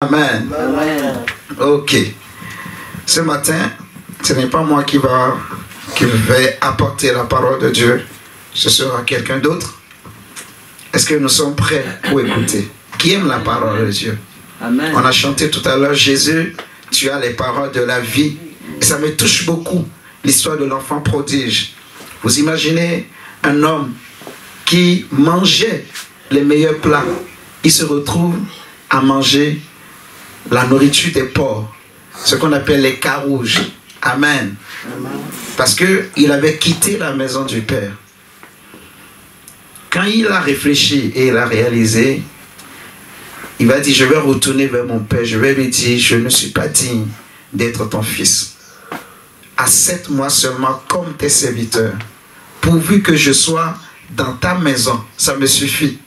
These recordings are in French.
Amen. Amen. Ok. Ce matin, ce n'est pas moi qui vais apporter la parole de Dieu. Ce sera quelqu'un d'autre. Est-ce que nous sommes prêts pour écouter? Qui aime la parole de Dieu? Amen. On a chanté tout à l'heure, Jésus, tu as les paroles de la vie. Et ça me touche beaucoup, l'histoire de l'enfant prodige. Vous imaginez un homme qui mangeait les meilleurs plats. Il se retrouve à manger la nourriture des porcs, ce qu'on appelle les carouges. Amen. Amen. Parce qu'il avait quitté la maison du Père. Quand il a réfléchi et il a réalisé, il va dire, je vais retourner vers mon Père, je vais lui dire, je ne suis pas digne d'être ton fils. Accepte-moi seulement comme tes serviteurs, pourvu que je sois dans ta maison, ça me suffit.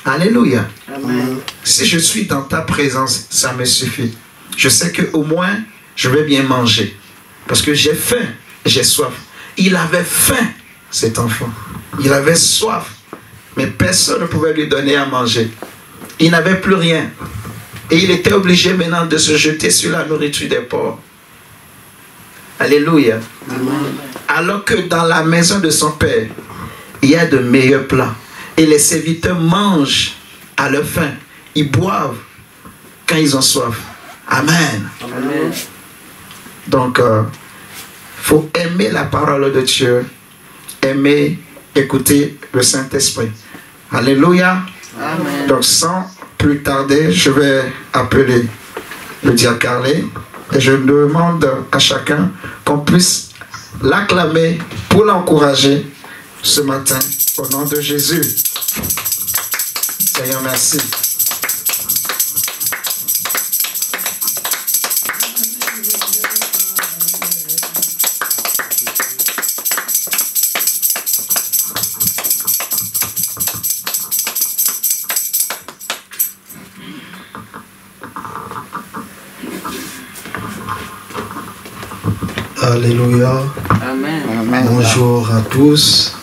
Alléluia. Amen. Si je suis dans ta présence, ça me suffit. Je sais qu'au moins, je vais bien manger. Parce que j'ai faim, j'ai soif. Il avait faim, cet enfant. Il avait soif. Mais personne ne pouvait lui donner à manger. Il n'avait plus rien. Et il était obligé maintenant de se jeter sur la nourriture des porcs. Alléluia. Amen. Alors que dans la maison de son père, il y a de meilleurs plats. Et les serviteurs mangent à leur faim. Ils boivent quand ils ont soif. Amen. Amen. Donc, faut aimer la parole de Dieu. Aimer, écouter le Saint-Esprit. Alléluia. Amen. Donc, sans plus tarder, je vais appeler le diacre Carlet. Et je demande à chacun qu'on puisse l'acclamer pour l'encourager ce matin. Au nom de Jésus. Seigneur, merci. Alléluia. Amen. Bonjour à tous.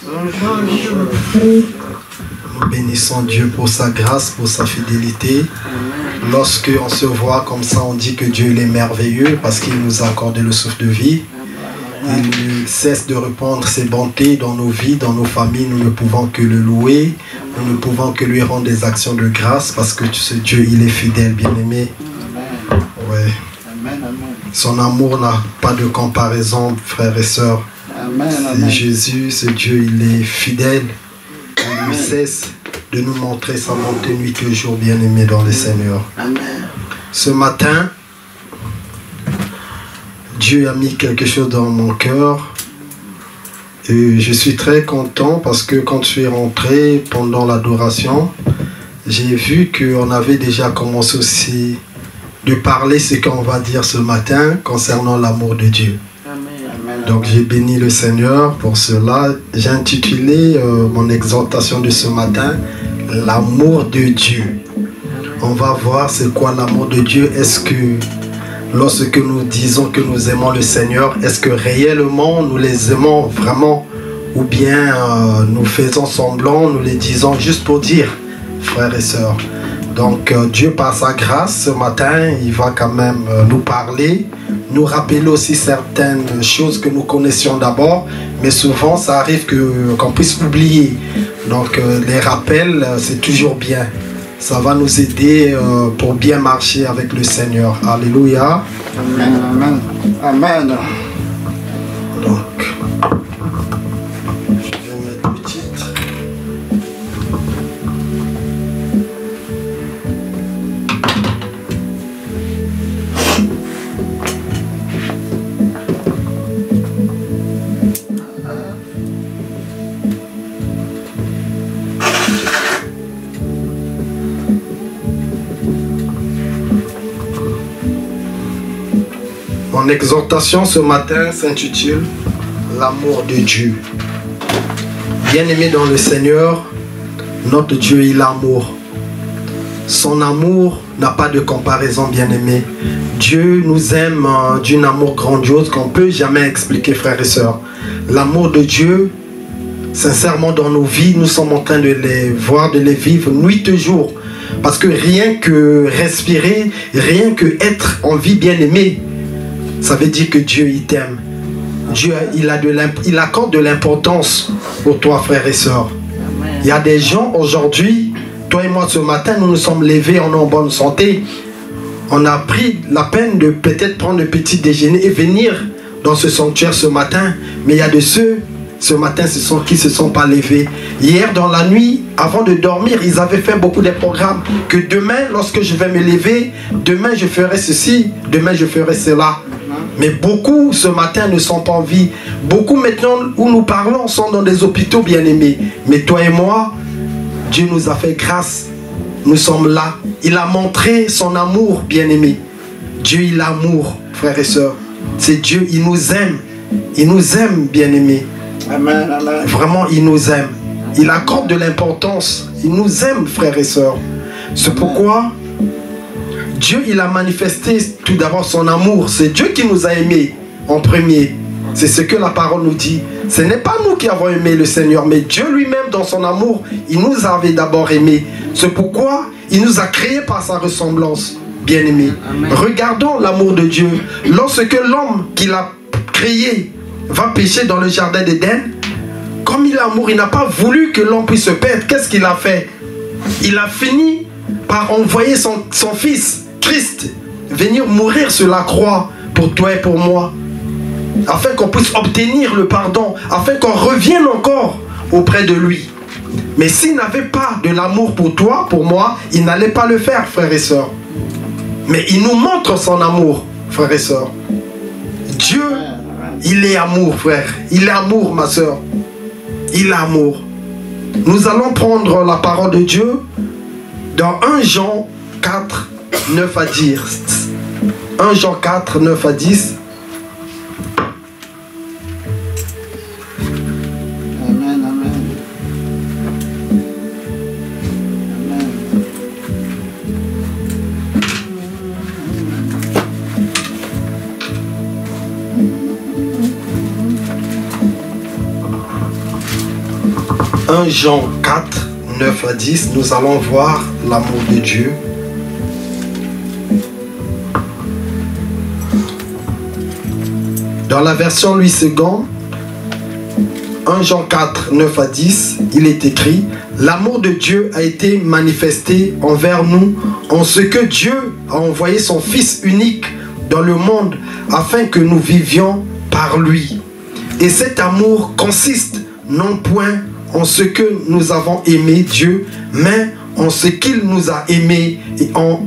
Nous bénissons Dieu pour sa grâce, pour sa fidélité. Lorsque on se voit comme ça, on dit que Dieu il est merveilleux parce qu'il nous a accordé le souffle de vie. Il ne cesse de répandre ses bontés dans nos vies, dans nos familles. Nous ne pouvons que le louer. Nous ne pouvons que lui rendre des actions de grâce parce que ce Dieu, il est fidèle, bien-aimé. Ouais. Son amour n'a pas de comparaison, frères et sœurs. C'est Jésus, ce Dieu, il est fidèle. Il ne cesse de nous montrer sa bonté nuit et jour, bien-aimés dans le Seigneur. Amen. Ce matin, Dieu a mis quelque chose dans mon cœur. Et je suis très content parce que quand je suis rentré pendant l'adoration, j'ai vu qu'on avait déjà commencé aussi de parler ce qu'on va dire ce matin concernant l'amour de Dieu. Amen. Donc j'ai béni le Seigneur pour cela. J'ai intitulé mon exhortation de ce matin « L'amour de Dieu ». On va voir c'est quoi l'amour de Dieu. Est-ce que lorsque nous disons que nous aimons le Seigneur, est-ce que réellement nous les aimons vraiment ou bien nous faisons semblant, nous les disons juste pour dire, frères et sœurs. Donc Dieu par sa grâce ce matin il va quand même nous parler, nous rappeler aussi certaines choses que nous connaissions d'abord, mais souvent ça arrive qu'on puisse oublier. Donc les rappels c'est toujours bien, ça va nous aider pour bien marcher avec le Seigneur. Alléluia. Amen. Amen. Amen. Donc je vais mettre le titre. Mon exhortation ce matin s'intitule « L'amour de Dieu ». Bien-aimé dans le Seigneur, notre Dieu est l'amour. Son amour n'a pas de comparaison, bien-aimé. Dieu nous aime d'un amour grandiose qu'on ne peut jamais expliquer, frères et sœurs. L'amour de Dieu, sincèrement dans nos vies, nous sommes en train de les voir, de les vivre nuit et jour. Parce que rien que respirer, rien que être en vie bien-aimée, ça veut dire que Dieu, il t'aime. Dieu, il accorde de l'importance pour toi, frères et sœurs. Il y a des gens aujourd'hui, toi et moi ce matin, nous nous sommes levés, on est en bonne santé. On a pris la peine de peut-être prendre le petit déjeuner et venir dans ce sanctuaire ce matin. Mais il y a de ceux, ce matin, qui ne se sont pas levés. Hier, dans la nuit, avant de dormir, ils avaient fait beaucoup de programmes. Que demain, lorsque je vais me lever, demain je ferai ceci, demain je ferai cela. Mais beaucoup ce matin ne sont pas en vie. Beaucoup maintenant où nous parlons sont dans des hôpitaux bien-aimés. Mais toi et moi, Dieu nous a fait grâce. Nous sommes là. Il a montré son amour bien-aimé. Dieu, il a l'amour, frères et sœurs. C'est Dieu, il nous aime. Il nous aime, bien-aimés. Amen, amen. Vraiment, il nous aime. Il accorde de l'importance. Il nous aime, frères et sœurs. C'est pourquoi Dieu, il a manifesté tout d'abord son amour. C'est Dieu qui nous a aimés en premier. C'est ce que la parole nous dit. Ce n'est pas nous qui avons aimé le Seigneur, mais Dieu lui-même, dans son amour, il nous avait d'abord aimés. C'est pourquoi il nous a créés par sa ressemblance, bien-aimés. Regardons l'amour de Dieu. Lorsque l'homme qu'il a créé va pécher dans le jardin d'Éden, comme il a amour, il n'a pas voulu que l'homme puisse se perdre. Qu'est-ce qu'il a fait? Il a fini par envoyer son fils, Christ, venir mourir sur la croix pour toi et pour moi, afin qu'on puisse obtenir le pardon, afin qu'on revienne encore auprès de lui. Mais s'il n'avait pas de l'amour pour toi, pour moi, il n'allait pas le faire, frères et sœurs. Mais il nous montre son amour, frères et sœurs. Dieu, il est amour, frère. Il est amour, ma sœur. Il est amour. Nous allons prendre la parole de Dieu dans 1 Jean 4, 9 à 10. 1 Jean 4, 9 à 10. Amen, amen. Amen. 1 Jean 4, 9 à 10, nous allons voir l'amour de Dieu. Dans la version Louis II, 1 Jean 4, 9 à 10, il est écrit: l'amour de Dieu a été manifesté envers nous en ce que Dieu a envoyé son Fils unique dans le monde afin que nous vivions par lui. Et cet amour consiste non point en ce que nous avons aimé Dieu, mais en ce qu'il nous a aimés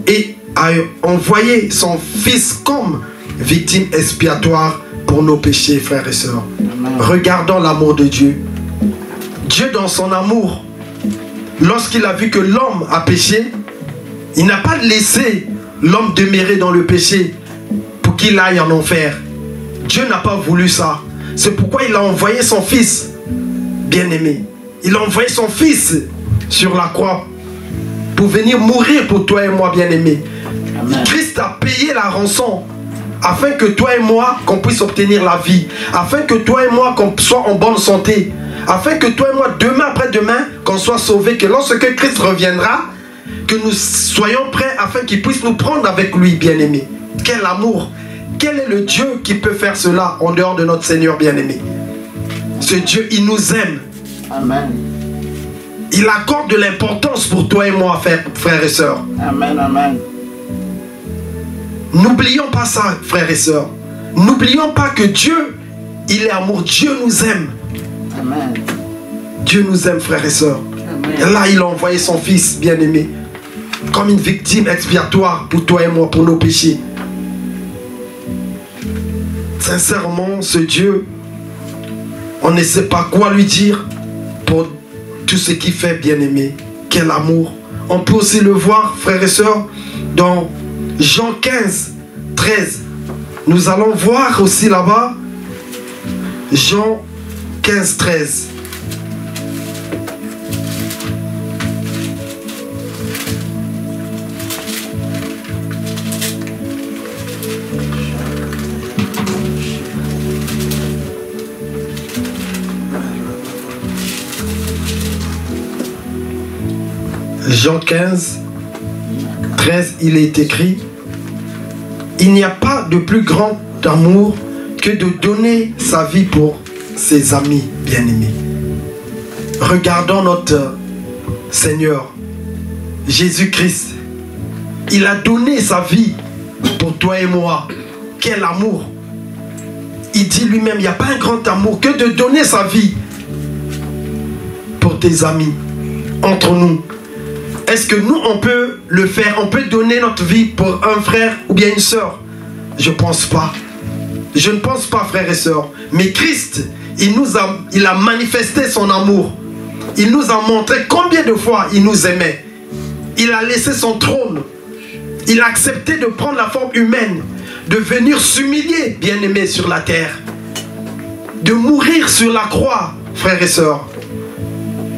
et a envoyé son Fils comme victime expiatoire pour nos péchés, frères et sœurs. Amen. Regardons l'amour de Dieu. Dieu, dans son amour, lorsqu'il a vu que l'homme a péché, il n'a pas laissé l'homme demeurer dans le péché pour qu'il aille en enfer. Dieu n'a pas voulu ça. C'est pourquoi il a envoyé son Fils bien-aimé. Il a envoyé son Fils sur la croix pour venir mourir pour toi et moi, bien-aimé. Christ a payé la rançon afin que toi et moi, qu'on puisse obtenir la vie, afin que toi et moi, qu'on soit en bonne santé, afin que toi et moi, demain après-demain, qu'on soit sauvés, que lorsque Christ reviendra, que nous soyons prêts afin qu'il puisse nous prendre avec lui, bien-aimé. Quel amour! Quel est le Dieu qui peut faire cela en dehors de notre Seigneur bien-aimé? Ce Dieu, il nous aime. Amen. Il accorde de l'importance pour toi et moi, frères et sœurs. Amen, amen. N'oublions pas ça, frères et sœurs. N'oublions pas que Dieu, il est amour. Dieu nous aime. Amen. Dieu nous aime, frères et sœurs. Amen. Et là, il a envoyé son Fils bien-aimé comme une victime expiatoire pour toi et moi, pour nos péchés. Sincèrement, ce Dieu, on ne sait pas quoi lui dire pour tout ce qu'il fait, bien-aimé. Quel amour. On peut aussi le voir, frères et sœurs, dans Jean 15, 13. Nous allons voir aussi là-bas Jean 15, 13. Jean 15, 13, il est écrit: il n'y a pas de plus grand amour que de donner sa vie pour ses amis bien-aimés. Regardons notre Seigneur Jésus-Christ. Il a donné sa vie pour toi et moi. Quel amour! Il dit lui-même, il n'y a pas un grand amour que de donner sa vie pour tes amis. Entre nous, est-ce que nous, on peut le faire? On peut donner notre vie pour un frère ou bien une sœur? Je ne pense pas. Je ne pense pas, frères et sœurs. Mais Christ, il a manifesté son amour. Il nous a montré combien de fois il nous aimait. Il a laissé son trône. Il a accepté de prendre la forme humaine, de venir s'humilier, bien-aimé, sur la terre, de mourir sur la croix, frères et sœurs.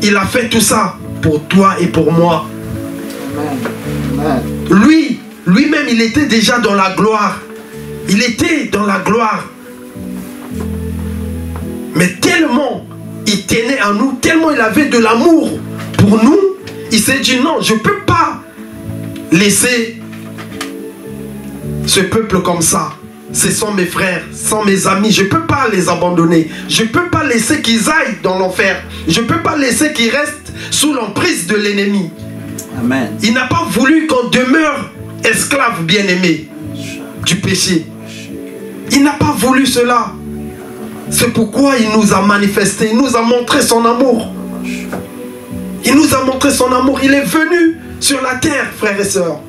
Il a fait tout ça pour toi et pour moi. Lui-même, il était déjà dans la gloire. Il était dans la gloire. Mais tellement il tenait à nous, tellement il avait de l'amour pour nous, il s'est dit non, je ne peux pas laisser ce peuple comme ça. Ce sont mes frères, ce sont mes amis, je ne peux pas les abandonner. Je ne peux pas laisser qu'ils aillent dans l'enfer. Je ne peux pas laisser qu'ils restent sous l'emprise de l'ennemi. Amen. Il n'a pas voulu qu'on demeure esclave bien-aimé du péché. Il n'a pas voulu cela. C'est pourquoi il nous a manifesté, il nous a montré son amour. Il nous a montré son amour. Il est venu sur la terre, frères et sœurs.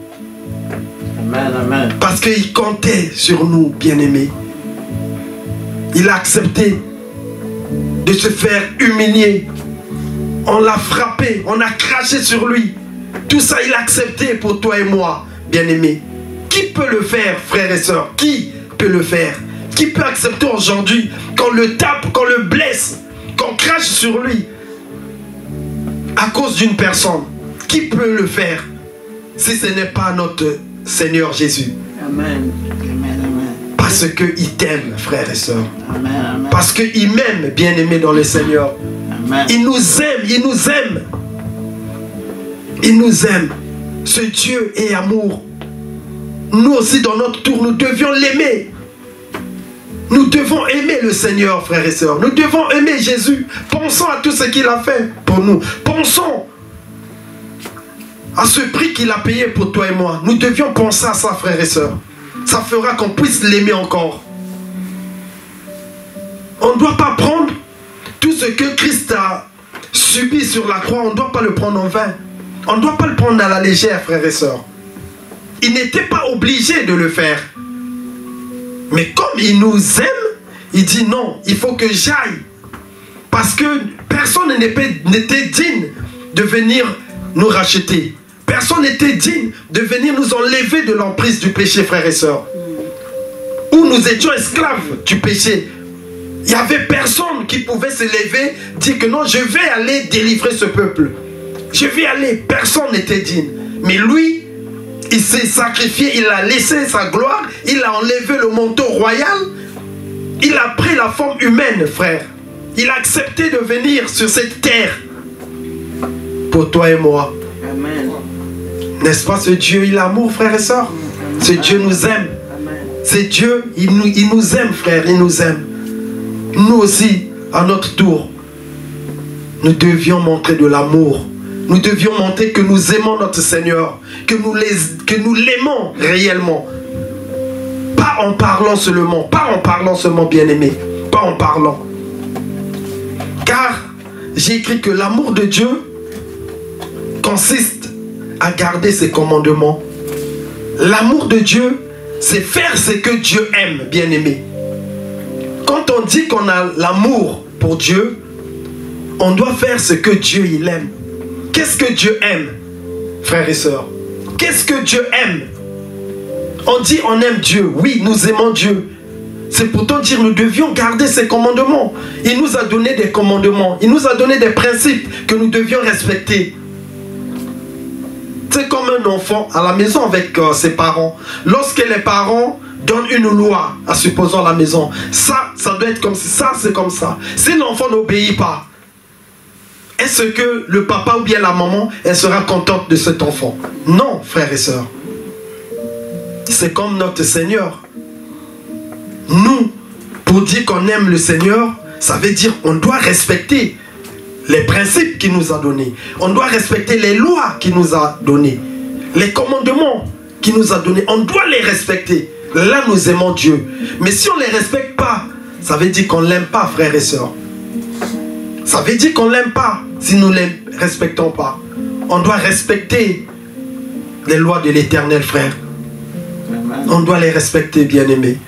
Amen, amen. Parce qu'il comptait sur nous, bien-aimés. Il a accepté de se faire humilier. On l'a frappé, on a craché sur lui. Tout ça, il a accepté pour toi et moi, bien-aimés. Qui peut le faire, frères et sœurs? Qui peut le faire? Qui peut accepter aujourd'hui qu'on le tape, qu'on le blesse, qu'on crache sur lui à cause d'une personne? Qui peut le faire si ce n'est pas notre Seigneur Jésus? Amen. Amen, amen. Parce qu'il t'aime, frères et sœurs. Amen, amen. Parce qu'il m'aime, bien-aimé dans le Seigneur. Amen. Il nous aime, il nous aime. Il nous aime. Ce Dieu est amour. Nous aussi, dans notre tour, nous devions l'aimer. Nous devons aimer le Seigneur, frères et sœurs. Nous devons aimer Jésus. Pensons à tout ce qu'il a fait pour nous. Pensons à ce prix qu'il a payé pour toi et moi. Nous devions penser à ça, frères et sœurs. Ça fera qu'on puisse l'aimer encore. On ne doit pas prendre tout ce que Christ a subi sur la croix. On ne doit pas le prendre en vain. On ne doit pas le prendre à la légère, frères et sœurs. Il n'était pas obligé de le faire. Mais comme il nous aime, il dit non, il faut que j'aille. Parce que personne n'était digne de venir nous racheter. Personne n'était digne de venir nous enlever de l'emprise du péché, frères et sœurs. Où nous étions esclaves du péché. Il n'y avait personne qui pouvait se lever, dire que non, je vais aller délivrer ce peuple. Je vais aller. Personne n'était digne. Mais lui, il s'est sacrifié, il a laissé sa gloire, il a enlevé le manteau royal, il a pris la forme humaine, frère. Il a accepté de venir sur cette terre pour toi et moi. Amen. N'est-ce pas ce Dieu, il a l'amour, frères et sœurs? Ce Dieu nous aime. Ce Dieu, il nous aime, frère, il nous aime. Nous aussi, à notre tour, nous devions montrer de l'amour. Nous devions montrer que nous aimons notre Seigneur, que nous l'aimons réellement. Pas en parlant seulement, bien-aimé. Pas en parlant. Car j'ai écrit que l'amour de Dieu consiste à garder ses commandements. L'amour de Dieu, c'est faire ce que Dieu aime, bien-aimé. Quand on dit qu'on a l'amour pour Dieu, on doit faire ce que Dieu il aime. Qu'est-ce que Dieu aime, frères et sœurs? Qu'est-ce que Dieu aime? On dit on aime Dieu. Oui, nous aimons Dieu. C'est pourtant dire nous devions garder ses commandements. Il nous a donné des commandements. Il nous a donné des principes que nous devions respecter. C'est comme un enfant à la maison avec ses parents. Lorsque les parents donnent une loi, à supposons la maison, ça doit être comme ça, c'est comme ça. Si l'enfant n'obéit pas, est-ce que le papa ou bien la maman, elle sera contente de cet enfant? Non, frères et sœurs. c'est comme notre Seigneur. Nous, pour dire qu'on aime le Seigneur, ça veut dire qu'on doit respecter les principes qu'il nous a donnés. On doit respecter les lois qu'il nous a données. Les commandements qu'il nous a donnés. On doit les respecter. Là, nous aimons Dieu. Mais si on ne les respecte pas, ça veut dire qu'on ne l'aime pas, frères et sœurs. Ça veut dire qu'on ne l'aime pas si nous ne les respectons pas. On doit respecter les lois de l'Éternel, frère. On doit les respecter, bien-aimés.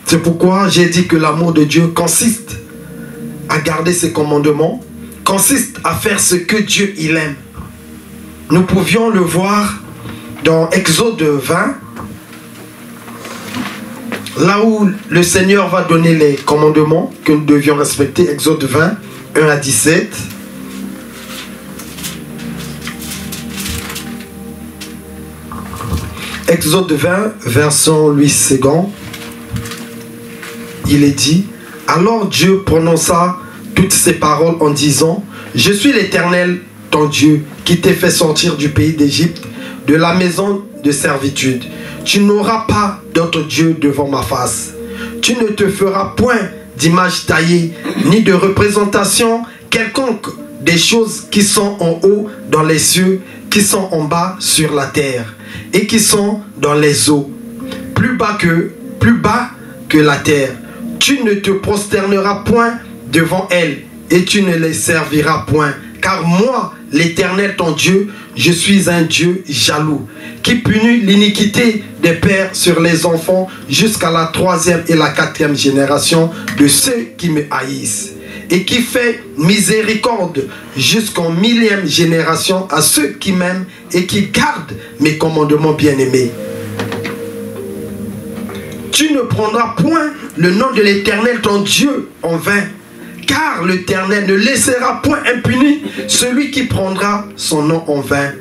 C'est pourquoi j'ai dit que l'amour de Dieu consiste à garder ses commandements, consiste à faire ce que Dieu il aime. Nous pouvions le voir dans Exode 20, là où le Seigneur va donner les commandements que nous devions respecter. Exode 20, 1 à 17. Exode 20, verset 8 secondes. Il est dit: alors Dieu prononça toutes ces paroles en disant: je suis l'Éternel, ton Dieu, qui t'ai fait sortir du pays d'Égypte, de la maison de servitude. Tu n'auras pas d'autre Dieu devant ma face. Tu ne te feras point d'image taillée, ni de représentation quelconque des choses qui sont en haut dans les cieux, qui sont en bas sur la terre, et qui sont dans les eaux, plus bas que la terre. Tu ne te prosterneras point devant elles, et tu ne les serviras point. Car moi, l'Éternel ton Dieu, je suis un Dieu jaloux, qui punit l'iniquité des pères sur les enfants jusqu'à la 3e et la 4e génération de ceux qui me haïssent, et qui fait miséricorde jusqu'en 1000e génération à ceux qui m'aiment et qui gardent mes commandements bien-aimés. Tu ne prendras point le nom de l'Éternel ton Dieu en vain, car l'Éternel ne laissera point impuni celui qui prendra son nom en vain.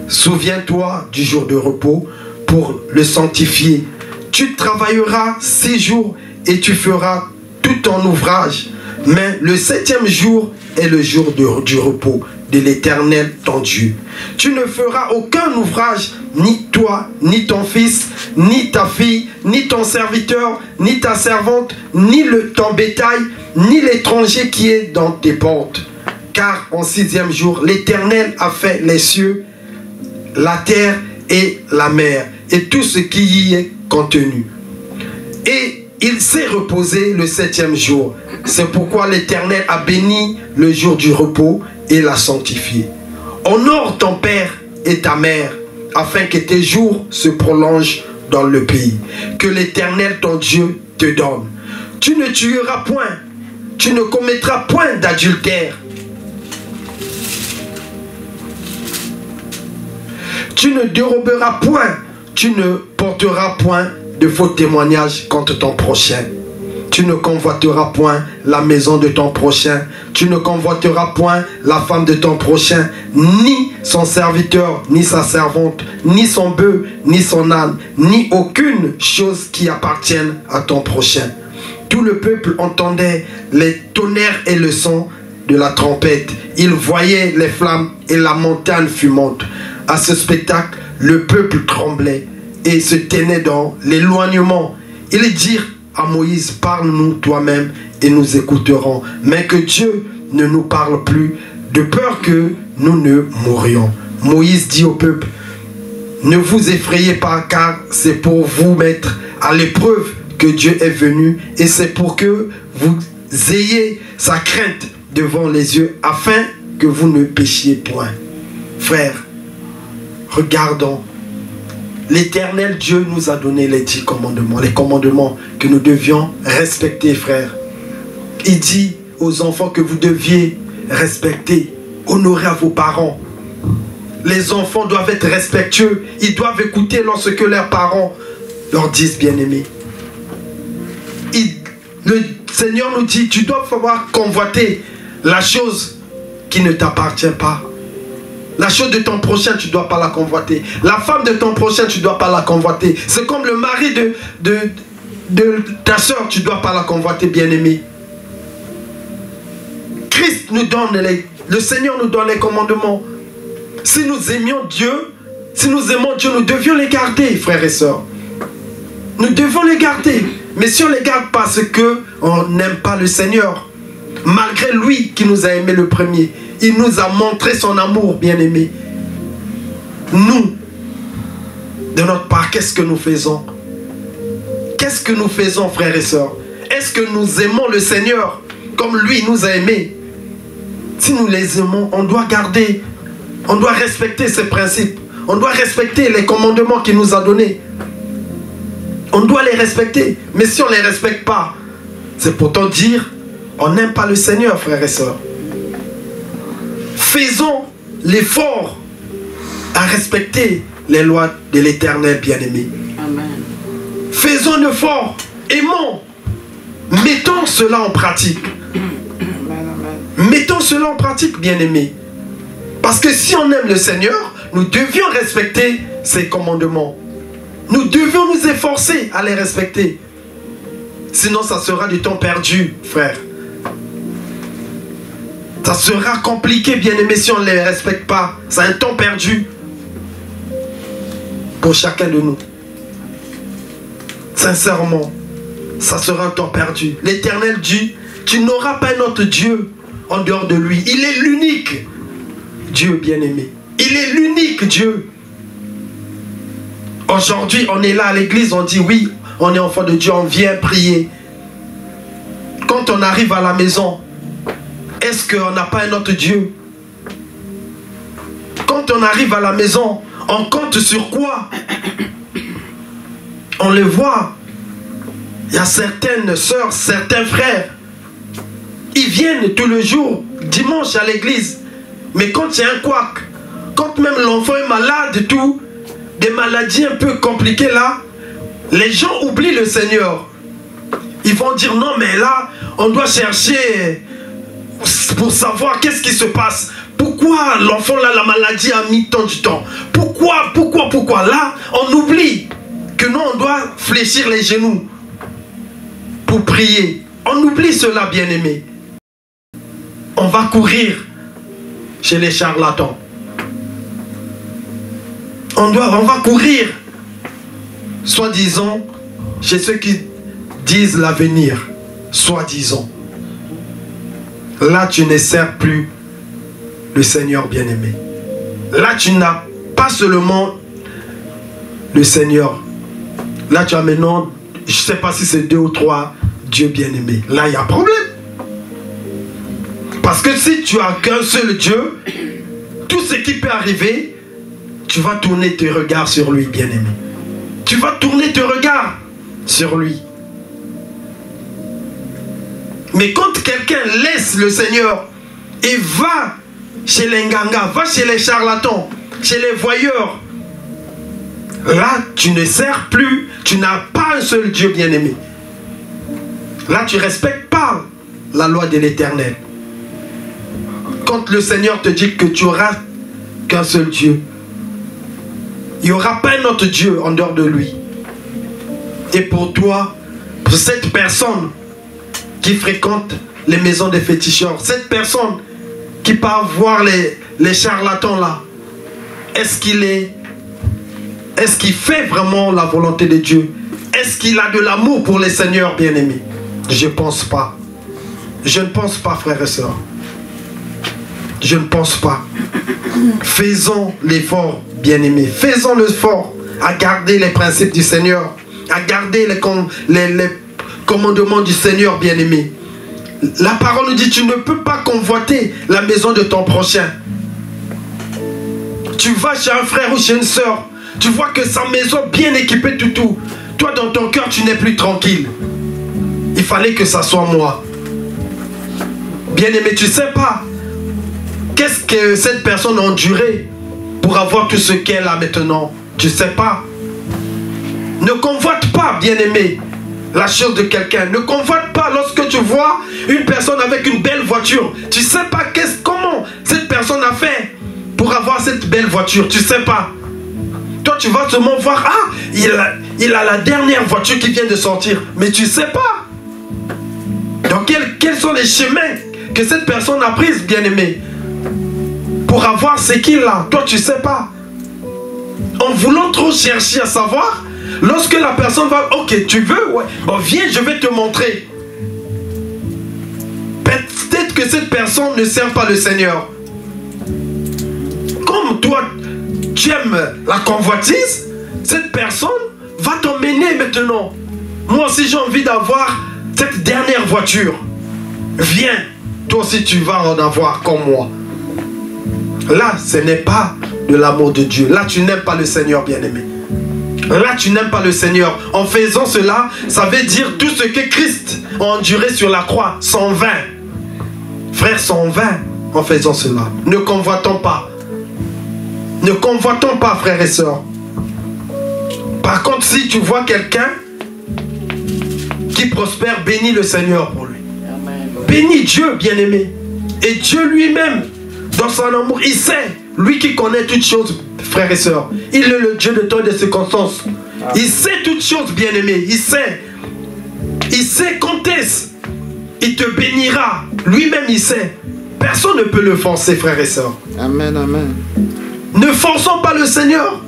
Souviens-toi du jour de repos pour le sanctifier. Tu travailleras 6 jours et tu feras tout ton ouvrage. Mais le 7e jour est le jour du repos de l'Éternel ton Dieu. Tu ne feras aucun ouvrage, ni toi, ni ton fils, ni ta fille, ni ton serviteur, ni ta servante, ni ton bétail, ni l'étranger qui est dans tes portes. Car en 6e jour, l'Éternel a fait les cieux, la terre et la mer, et tout ce qui y est contenu. Et il s'est reposé le 7e jour. C'est pourquoi l'Éternel a béni le jour du repos et l'a sanctifié. Honore ton père et ta mère, afin que tes jours se prolongent dans le pays que l'Éternel ton Dieu te donne. Tu ne tueras point, tu ne commettras point d'adultère. Tu ne déroberas point, tu ne porteras point de faux témoignages contre ton prochain. Tu ne convoiteras point la maison de ton prochain. Tu ne convoiteras point la femme de ton prochain, ni son serviteur, ni sa servante, ni son bœuf, ni son âne, ni aucune chose qui appartienne à ton prochain. Tout le peuple entendait les tonnerres et le son de la trompette. Il voyait les flammes et la montagne fumante. À ce spectacle, le peuple tremblait et se tenait dans l'éloignement. Ils dirent à Moïse: parle-nous toi-même et nous écouterons, mais que Dieu ne nous parle plus, de peur que nous ne mourions. Moïse dit au peuple: ne vous effrayez pas, car c'est pour vous mettre à l'épreuve que Dieu est venu, et c'est pour que vous ayez sa crainte devant les yeux, afin que vous ne péchiez point. Frères, regardons. L'Éternel Dieu nous a donné les 10 commandements, les commandements que nous devions respecter, frères. Il dit aux enfants que vous deviez respecter, honorer à vos parents. Les enfants doivent être respectueux, ils doivent écouter lorsque leurs parents leur disent bien-aimés. Le Seigneur nous dit: tu dois savoir convoiter la chose qui ne t'appartient pas. La chose de ton prochain, tu ne dois pas la convoiter. La femme de ton prochain, tu ne dois pas la convoiter. C'est comme le mari de ta soeur, tu ne dois pas la convoiter, bien-aimé. Christ nous donne le Seigneur nous donne les commandements. Si nous aimions Dieu, Si nous aimons Dieu, nous devions les garder, frères et sœurs. Nous devons les garder. Mais si on les garde parce qu'on n'aime pas le Seigneur, malgré lui qui nous a aimés le premier, il nous a montré son amour, bien-aimé. Nous, de notre part, qu'est-ce que nous faisons? Qu'est-ce que nous faisons, frères et sœurs? Est-ce que nous aimons le Seigneur comme lui nous a aimés? Si nous les aimons, on doit garder, on doit respecter ses principes, on doit respecter les commandements qu'il nous a donnés. On doit les respecter. Mais si on ne les respecte pas, c'est pourtant dire on n'aime pas le Seigneur, frères et sœurs. Faisons l'effort à respecter les lois de l'Éternel, bien-aimé. Amen. Faisons l'effort, aimons, mettons cela en pratique. Mettons cela en pratique, bien-aimé. Parce que si on aime le Seigneur, nous devions respecter ses commandements. Nous devions nous efforcer à les respecter. Sinon, ça sera du temps perdu, frère. Ça sera compliqué, bien-aimé, si on ne les respecte pas. C'est un temps perdu pour chacun de nous. Sincèrement, ça sera un temps perdu. L'Éternel dit, tu n'auras pas un autre Dieu en dehors de lui. Il est l'unique Dieu, bien-aimé. Il est l'unique Dieu. Aujourd'hui, on est là à l'église, on dit oui, on est enfant de Dieu, on vient prier. Quand on arrive à la maison, est-ce qu'on n'a pas un autre Dieu? Quand on arrive à la maison, on compte sur quoi? On le voit. Il y a certaines sœurs, certains frères, ils viennent tous les jours, dimanche à l'église. Mais quand il y a un couac, quand même l'enfant est malade et tout, des maladies un peu compliquées là, les gens oublient le Seigneur. Ils vont dire non mais là, on doit chercher pour savoir qu'est-ce qui se passe. Pourquoi l'enfant là, la maladie a mis tant de temps? Pourquoi là, on oublie que nous on doit fléchir les genoux pour prier. On oublie cela, bien-aimé. On va courir chez les charlatans. On va courir, soi-disant, chez ceux qui disent l'avenir, soi-disant. Là, tu ne sers plus le Seigneur bien-aimé. Là, tu n'as pas seulement le Seigneur. Là, tu as maintenant, je ne sais pas si c'est 2 ou 3 dieux bien-aimés. Là, il y a problème. Parce que si tu as qu'un seul Dieu, tout ce qui peut arriver, tu vas tourner tes regards sur lui, bien-aimé. Tu vas tourner tes regards sur lui. Mais quand quelqu'un laisse le Seigneur et va chez les ngangas, va chez les charlatans, chez les voyeurs, là, tu ne sers plus, tu n'as pas un seul Dieu, bien-aimé. Là, tu ne respectes pas la loi de l'Éternel. Quand le Seigneur te dit que tu n'auras qu'un seul Dieu, il n'y aura pas un autre Dieu en dehors de lui. Et pour toi, pour cette personne qui fréquente les maisons des féticheurs, cette personne qui part voir les charlatans là, est-ce qu'il fait vraiment la volonté de Dieu? Est-ce qu'il a de l'amour pour les seigneurs bien-aimés? Je ne pense pas. Je ne pense pas, frères et sœurs. Je ne pense pas. Faisons l'effort, bien-aimés. Faisons l'effort à garder les principes du Seigneur, à garder les commandements du Seigneur, bien-aimé. La parole nous dit, tu ne peux pas convoiter la maison de ton prochain. Tu vas chez un frère ou chez une sœur, tu vois que sa maison bien équipée, tout. Toi, dans ton cœur, tu n'es plus tranquille. Il fallait que ça soit moi. Bien-aimé, tu ne sais pas qu'est-ce que cette personne a enduré pour avoir tout ce qu'elle a maintenant. Tu ne sais pas. Ne convoite pas, bien-aimé, la chose de quelqu'un. Ne convoite pas lorsque tu vois une personne avec une belle voiture. Tu ne sais pas comment cette personne a fait pour avoir cette belle voiture. Tu ne sais pas. Toi, tu vas seulement voir, ah, il a la dernière voiture qui vient de sortir. Mais tu ne sais pas. Donc, quels sont les chemins que cette personne a pris, bien-aimé, pour avoir ce qu'il a? Toi, tu ne sais pas. en voulant trop chercher à savoir, lorsque la personne va, ok, tu veux, ouais, bon viens, je vais te montrer. Peut-être que cette personne ne sert pas le Seigneur. Comme toi, tu aimes la convoitise, cette personne va t'emmener maintenant. Moi aussi j'ai envie d'avoir cette dernière voiture. Viens, toi aussi tu vas en avoir comme moi. Là, ce n'est pas de l'amour de Dieu. Là, tu n'aimes pas le Seigneur, bien-aimé. Là, tu n'aimes pas le Seigneur. En faisant cela, ça veut dire tout ce que Christ a enduré sur la croix, sans vain. Frère, sans vain en faisant cela. Ne convoitons pas. Ne convoitons pas, frères et sœurs. Par contre, si tu vois quelqu'un qui prospère, bénis le Seigneur pour lui. Bénis Dieu, bien-aimé. Et Dieu lui-même, dans son amour, il sait, lui qui connaît toutes choses, frères et sœurs. Il est le Dieu de temps et de circonstances. Il sait toutes choses, bien-aimé. Il sait. Il sait quand est-ce il te bénira. Lui-même, il sait. Personne ne peut le forcer, frères et sœurs. Amen, amen. Ne forçons pas le Seigneur.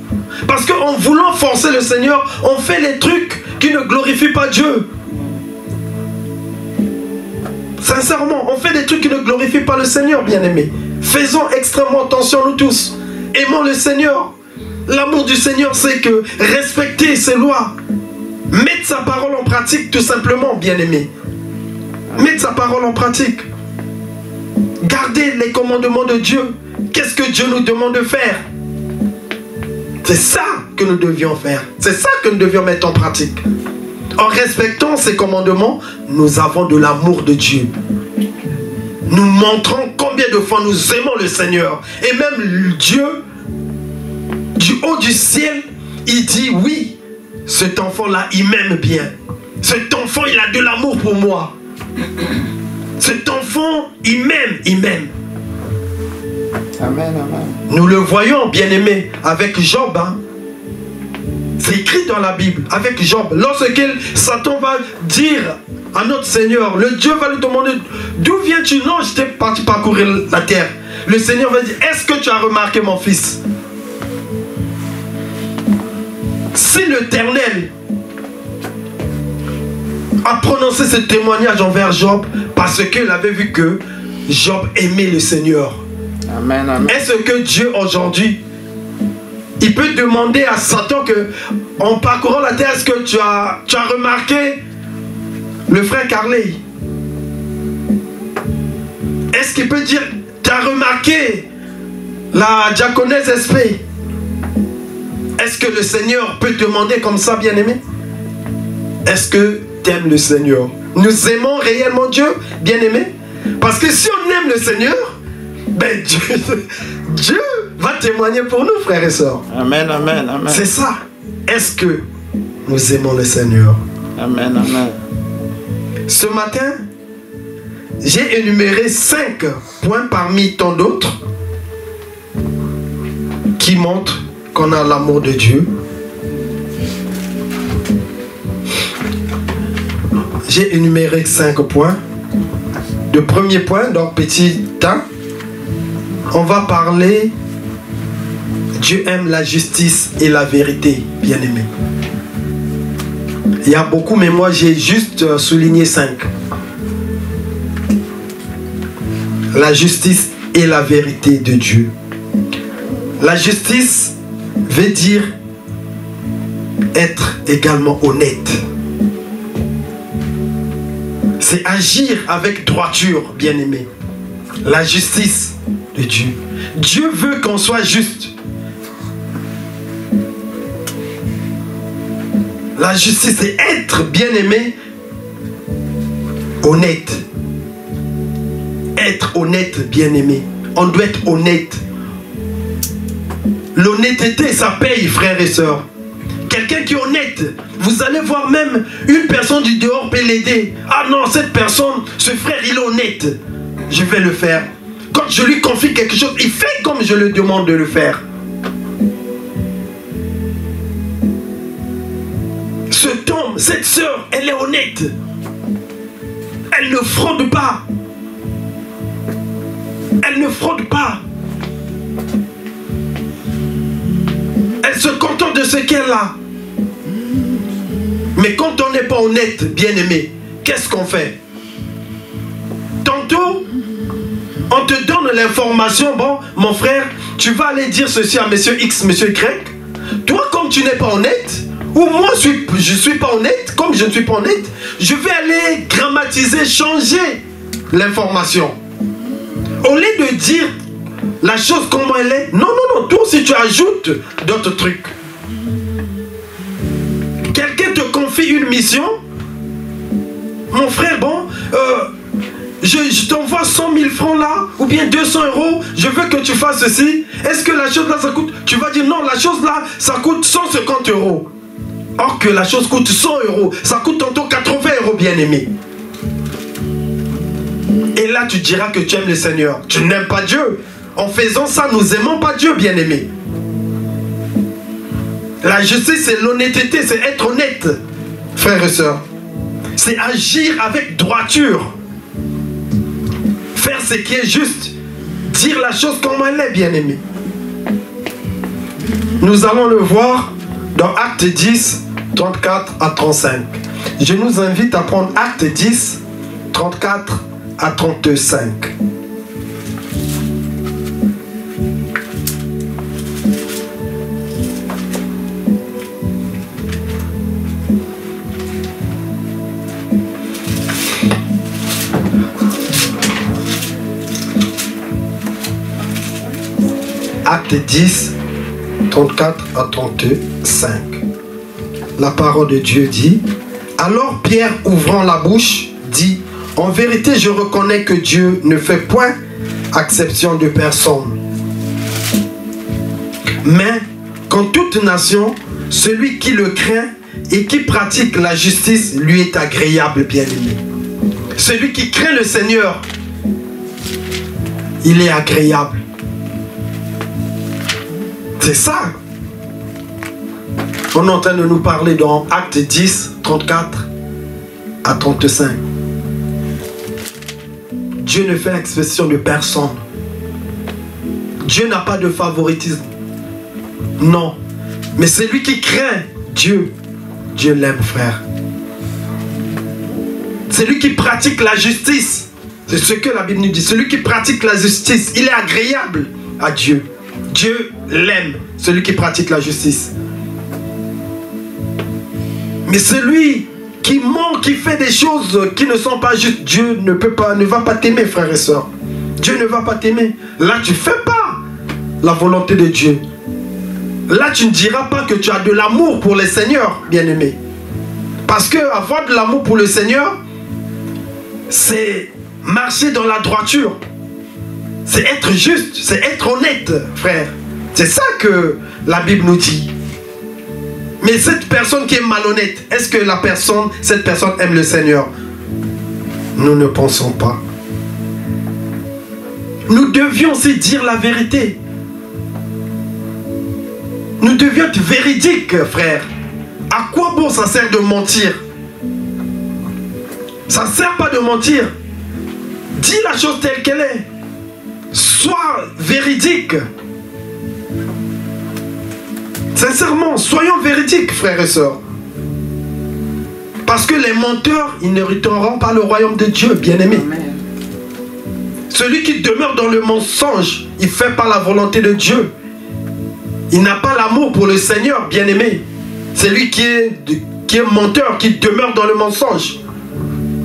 Parce qu'en voulant forcer le Seigneur, on fait les trucs qui ne glorifient pas Dieu. Sincèrement, on fait des trucs qui ne glorifient pas le Seigneur, bien-aimés. Faisons extrêmement attention, nous tous. Aimons le Seigneur. L'amour du Seigneur, c'est que respecter ses lois. Mettre sa parole en pratique, tout simplement, bien-aimés. Mettre sa parole en pratique. Garder les commandements de Dieu. Qu'est-ce que Dieu nous demande de faire? C'est ça que nous devions faire. C'est ça que nous devions mettre en pratique. En respectant ces commandements, nous avons de l'amour de Dieu. Nous montrons combien de fois nous aimons le Seigneur. Et même Dieu, du haut du ciel, il dit oui, cet enfant-là, il m'aime bien. Cet enfant, il a de l'amour pour moi. Cet enfant, il m'aime, il m'aime. Amen, amen. Nous le voyons, bien-aimé, avec Job. Hein? C'est écrit dans la Bible, avec Job. Lorsque Satan va dire à notre Seigneur, le Dieu va lui demander, d'où viens-tu? Non, j'étais parti parcourir la terre. Le Seigneur va dire, est-ce que tu as remarqué mon fils? Si l'Éternel a prononcé ce témoignage envers Job, parce qu'il avait vu que Job aimait le Seigneur. Amen, amen. Est-ce que Dieu aujourd'hui, il peut demander à Satan que, en parcourant la terre, est-ce que tu as remarqué le frère Carley? Est-ce qu'il peut dire, tu as remarqué la diaconesse SP? Est-ce que le Seigneur peut demander comme ça, bien-aimé? Est-ce que tu aimes le Seigneur? Nous aimons réellement Dieu, bien-aimé? Parce que si on aime le Seigneur, ben Dieu va témoigner pour nous, frères et sœurs. Amen, amen, amen. C'est ça. Est-ce que nous aimons le Seigneur? Amen, amen. Ce matin, j'ai énuméré 5 points parmi tant d'autres qui montrent qu'on a l'amour de Dieu. J'ai énuméré 5 points. Le premier point, donc petit 1, on va parler, Dieu aime la justice et la vérité, bien-aimé. Il y a beaucoup, mais moi j'ai juste souligné 5. La justice et la vérité de Dieu. La justice veut dire être également honnête. C'est agir avec droiture, bien-aimé. La justice de Dieu. Dieu veut qu'on soit juste. La justice, c'est être, bien-aimé, honnête. Être honnête, bien-aimé. On doit être honnête. L'honnêteté, ça paye, frères et sœurs. Quelqu'un qui est honnête, vous allez voir même une personne du dehors peut l'aider. Ah non, cette personne, ce frère, il est honnête. Je vais le faire. Quand je lui confie quelque chose, il fait comme je le demande de le faire. Cet homme, cette sœur, elle est honnête. Elle ne fraude pas. Elle ne fraude pas. Elle Elle se contente de ce qu'elle a. Mais quand on n'est pas honnête, bien-aimé, qu'est-ce qu'on fait? Tantôt, on te donne l'information, bon, mon frère, tu vas aller dire ceci à monsieur X, monsieur Y. Toi, comme tu n'es pas honnête, ou moi, je ne suis pas honnête, comme je ne suis pas honnête, je vais aller grammatiser, changer l'information. Au lieu de dire la chose comme elle est, non, non, non, toi aussi tu ajoutes d'autres trucs. Quelqu'un te confie une mission, mon frère, bon, je t'envoie 100 000 francs là, ou bien 200 €, je veux que tu fasses ceci. Est-ce que la chose là, ça coûte? Tu vas dire non, la chose là, ça coûte 150 €. Or que la chose coûte 100 €, ça coûte tantôt 80 €, bien-aimé. Et là, tu diras que tu aimes le Seigneur. Tu n'aimes pas Dieu. En faisant ça, nous n'aimons pas Dieu, bien-aimé. La justice, c'est l'honnêteté, c'est être honnête, frères et sœurs. C'est agir avec droiture. Faire ce qui est juste. Dire la chose comme elle est, bien-aimé. Nous allons le voir dans Acte 10, 34 à 35. Je nous invite à prendre Acte 10, 34 à 35. Acte 10, 34 à 35. La parole de Dieu dit: alors Pierre, ouvrant la bouche, dit: en vérité, je reconnais que Dieu ne fait point exception de personne. Mais, qu'en toute nation, celui qui le craint et qui pratique la justice lui est agréable, bien-aimé. Celui qui craint le Seigneur, il est agréable. C'est ça. On est en train de nous parler dans Acte 10, 34 à 35. Dieu ne fait exception de personne. Dieu n'a pas de favoritisme. Non. Mais celui qui craint Dieu, Dieu l'aime, frère. Celui qui pratique la justice, c'est ce que la Bible nous dit. Celui qui pratique la justice, il est agréable à Dieu. Dieu l'aime, celui qui pratique la justice. Mais celui qui ment, qui fait des choses qui ne sont pas justes, Dieu ne va pas t'aimer, frères et sœurs. Dieu ne va pas t'aimer. Là, tu ne fais pas la volonté de Dieu. Là, tu ne diras pas que tu as de l'amour pour le Seigneur, bien-aimé. Parce que avoir de l'amour pour le Seigneur, c'est marcher dans la droiture. C'est être juste, c'est être honnête, frère. C'est ça que la Bible nous dit. Mais cette personne qui est malhonnête, est-ce que cette personne aime le Seigneur? Nous ne pensons pas. Nous devions aussi dire la vérité. Nous devions être véridiques, frère. À quoi bon ça sert de mentir? Ça ne sert pas de mentir. Dis la chose telle qu'elle est. Sois véridique. Sincèrement, soyons véridiques, frères et sœurs. Parce que les menteurs, ils n'hériteront pas le royaume de Dieu, bien-aimé. Celui qui demeure dans le mensonge, il ne fait pas la volonté de Dieu. Il n'a pas l'amour pour le Seigneur, bien-aimé. Celui qui est menteur, qui demeure dans le mensonge,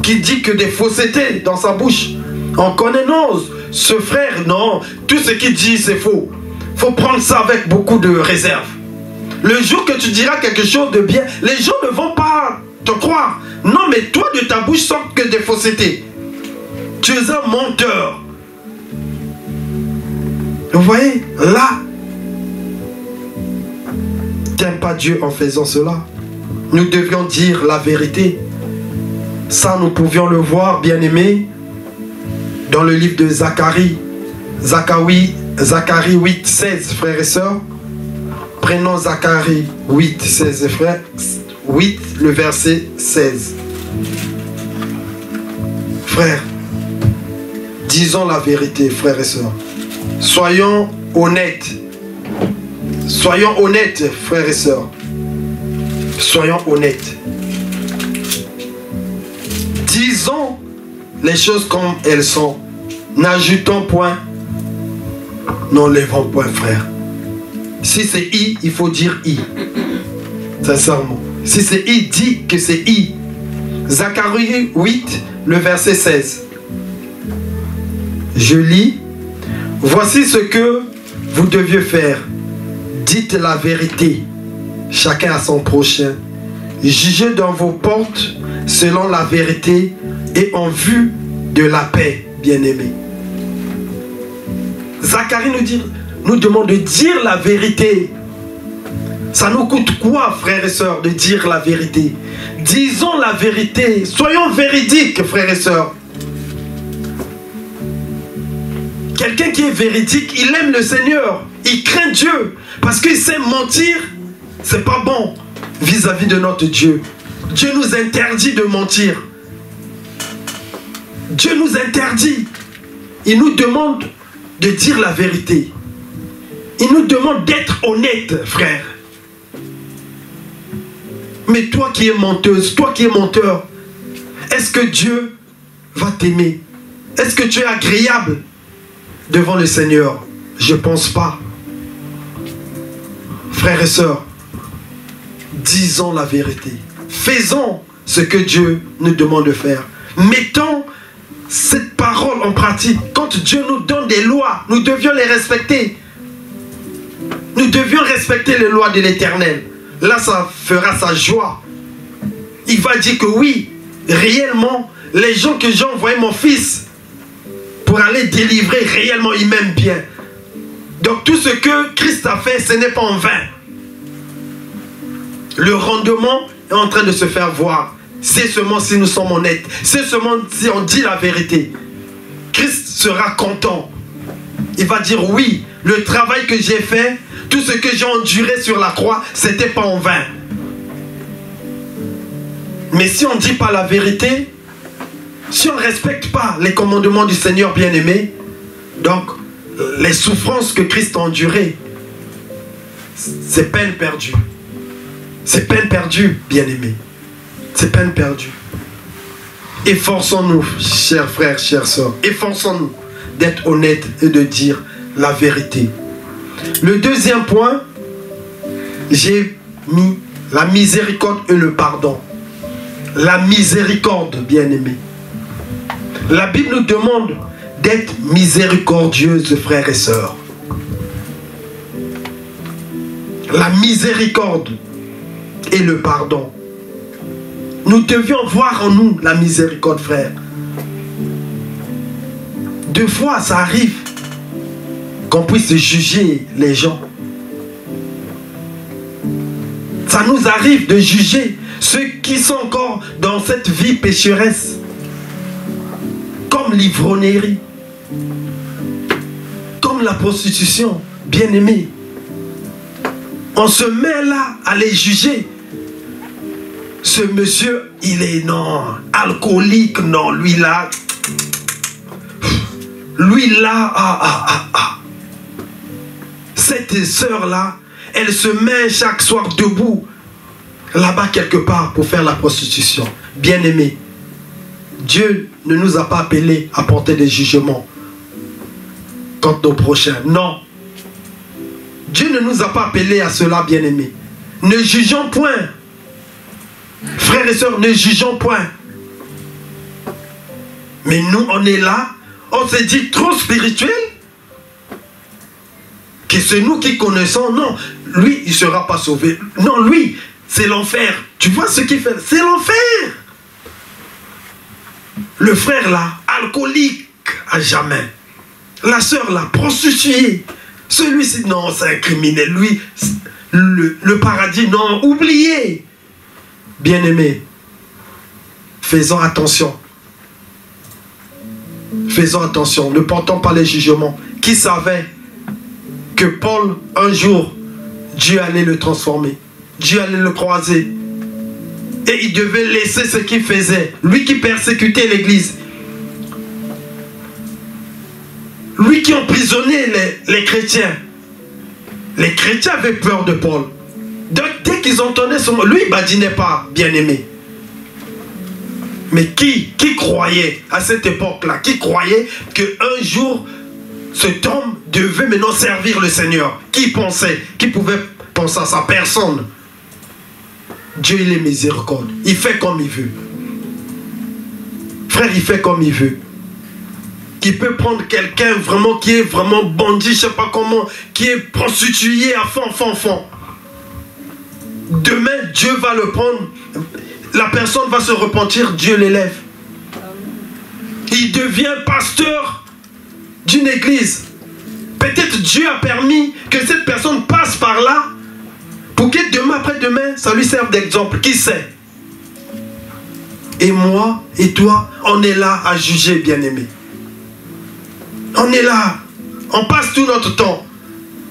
qui dit que des faussetés dans sa bouche. On connaît, non, ce frère, non, tout ce qu'il dit, c'est faux. Il faut prendre ça avec beaucoup de réserve. Le jour que tu diras quelque chose de bien, les gens ne vont pas te croire. Non, mais toi, de ta bouche, sortent que des faussetés. Tu es un menteur. Vous voyez, là, tu n'aimes pas Dieu en faisant cela. Nous devions dire la vérité. Ça, nous pouvions le voir, bien-aimés, dans le livre de Zacharie. Zacharie 8, 16, frères et sœurs. Prenons Zacharie 8, 16, frères. 8, le verset 16. Frères, disons la vérité, frères et sœurs. Soyons honnêtes. Soyons honnêtes, frères et sœurs. Soyons honnêtes. Disons les choses comme elles sont. N'ajoutons point, n'enlevons point, frère. Si c'est I, il faut dire I. Sincèrement. Si c'est I, dis que c'est I. Zacharie 8, le verset 16. Je lis. Voici ce que vous deviez faire. Dites la vérité, chacun à son prochain. Jugez dans vos portes selon la vérité et en vue de la paix, bien-aimés. Zacharie nous demande de dire la vérité. Ça nous coûte quoi, frères et sœurs, de dire la vérité? Disons la vérité. Soyons véridiques, frères et sœurs. Quelqu'un qui est véridique, il aime le Seigneur. Il craint Dieu. Parce qu'il sait mentir, c'est pas bon vis-à-vis de notre Dieu. Dieu nous interdit de mentir. Dieu nous interdit. Il nous demande de dire la vérité. Il nous demande d'être honnête, frère. Mais toi qui es menteuse, toi qui es menteur, est-ce que Dieu va t'aimer? Est-ce que tu es agréable devant le Seigneur? Je ne pense pas. Frères et sœurs, disons la vérité. Faisons ce que Dieu nous demande de faire. Mettons cette parole en pratique. Quand Dieu nous donne des lois, nous devions les respecter. Nous devions respecter les lois de l'Éternel. Là, ça fera sa joie. Il va dire que oui, réellement, les gens que j'ai envoyé mon fils pour aller délivrer, réellement, ils m'aiment bien. Donc tout ce que Christ a fait, ce n'est pas en vain. Le rendement est en train de se faire voir. C'est seulement si nous sommes honnêtes. C'est seulement si on dit la vérité. Christ sera content. Il va dire oui, le travail que j'ai fait, tout ce que j'ai enduré sur la croix, c'était pas en vain. Mais si on ne dit pas la vérité, si on ne respecte pas les commandements du Seigneur bien-aimé, donc les souffrances que Christ a endurées, c'est peine perdue. C'est peine perdue, bien-aimé. C'est peine perdue. Efforçons-nous, chers frères, chères sœurs, efforçons-nous d'être honnêtes et de dire la vérité. Le deuxième point, j'ai mis la miséricorde et le pardon. La miséricorde, bien-aimé. La Bible nous demande d'être miséricordieuse, frères et sœurs. La miséricorde et le pardon. Nous devions voir en nous la miséricorde, frère. Deux fois, ça arrive qu'on puisse juger les gens. Ça nous arrive de juger ceux qui sont encore dans cette vie pécheresse, comme l'ivrognerie, comme la prostitution, bien-aimé. On se met là à les juger. Ce monsieur, il est non, alcoolique, non, lui là, Cette sœur-là, elle se met chaque soir debout, là-bas quelque part, pour faire la prostitution. Bien-aimé, Dieu ne nous a pas appelés à porter des jugements contre nos prochains. Non. Dieu ne nous a pas appelés à cela, bien-aimé. Ne jugeons point. Frères et sœurs, ne jugeons point. Mais nous, on est là, on se dit trop spirituel, que c'est nous qui connaissons. Non, lui, il ne sera pas sauvé. Non, lui, c'est l'enfer. Tu vois ce qu'il fait? C'est l'enfer. Le frère là, alcoolique à jamais. La sœur là, prostituée. Celui-ci, non, c'est un criminel. Lui, le paradis, non, oubliez. Bien-aimés, faisons attention. Faisons attention, ne portons pas les jugements. Qui savait que Paul, un jour, Dieu allait le transformer, Dieu allait le croiser, et il devait laisser ce qu'il faisait, lui qui persécutait l'église, lui qui emprisonnait les chrétiens. Les chrétiens avaient peur de Paul. Donc dès qu'ils entendaient son mot, lui il badinait pas, bien-aimé. Mais qui croyait à cette époque-là, qui croyait qu'un jour cet homme devait maintenant servir le Seigneur? Qui pensait, qui pouvait penser à ça? Personne. Dieu il est miséricorde, il fait comme il veut. Frère, il fait comme il veut. Il peut prendre quelqu'un vraiment qui est vraiment bandit, je sais pas comment, qui est prostitué à fond. Demain, Dieu va le prendre. La personne va se repentir, Dieu l'élève. Il devient pasteur d'une église. Peut-être Dieu a permis que cette personne passe par là pour que demain après-demain, ça lui serve d'exemple. Qui sait? Et moi et toi, on est là à juger, bien-aimé. On est là. On passe tout notre temps.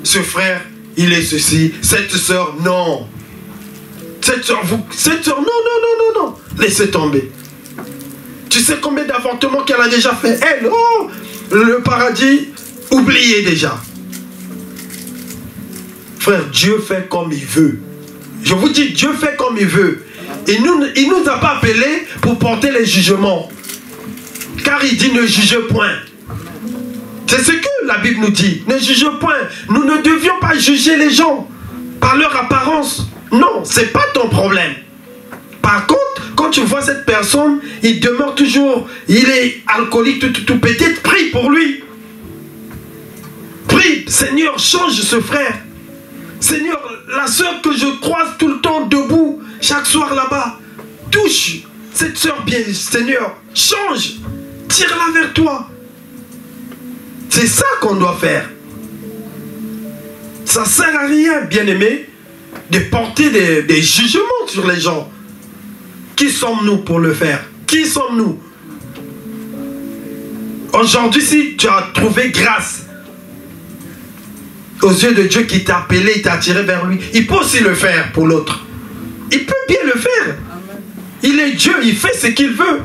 Ce frère, il est ceci. Cette soeur, non. Cette soeur, non. Laissez tomber. Tu sais combien d'avortements qu'elle a déjà fait? Elle, oh, le paradis, oubliez déjà. Frère, Dieu fait comme il veut. Je vous dis, Dieu fait comme il veut. Et il nous a pas appelés pour porter les jugements. Car il dit ne jugez point. C'est ce que la Bible nous dit. Ne jugez point. Nous ne devions pas juger les gens par leur apparence. Non, ce n'est pas ton problème. Par contre, quand tu vois cette personne, il demeure toujours, il est alcoolique, tout peut-être, prie pour lui. Prie, Seigneur, change ce frère. Seigneur, la soeur que je croise tout le temps debout, chaque soir là-bas, touche cette soeur bien, Seigneur, change, tire-la vers toi. C'est ça qu'on doit faire. Ça ne sert à rien, bien-aimé, de porter des jugements sur les gens. Qui sommes-nous pour le faire? Qui sommes-nous? Aujourd'hui, si tu as trouvé grâce aux yeux de Dieu qui t'a appelé, il t'a attiré vers lui, il peut aussi le faire pour l'autre. Il peut bien le faire. Il est Dieu, il fait ce qu'il veut.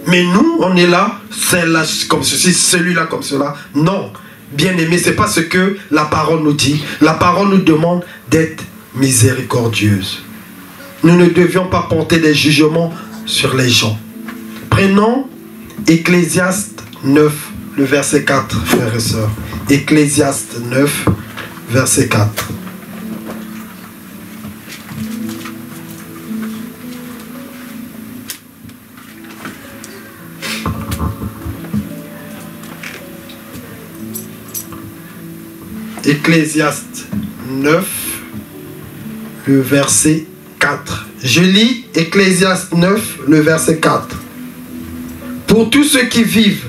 Mais nous, on est là, celle-là comme ceci, celui-là comme cela. Non, bien-aimé, ce n'est pas ce que la parole nous dit. La parole nous demande d'être miséricordieuse. Nous ne devions pas porter des jugements sur les gens. Prenons Ecclésiaste 9, le verset 4, frères et sœurs. Ecclésiaste 9, verset 4. Ecclésiaste 9, le verset 4. Je lis Ecclésiaste 9, le verset 4. Pour tous ceux qui vivent,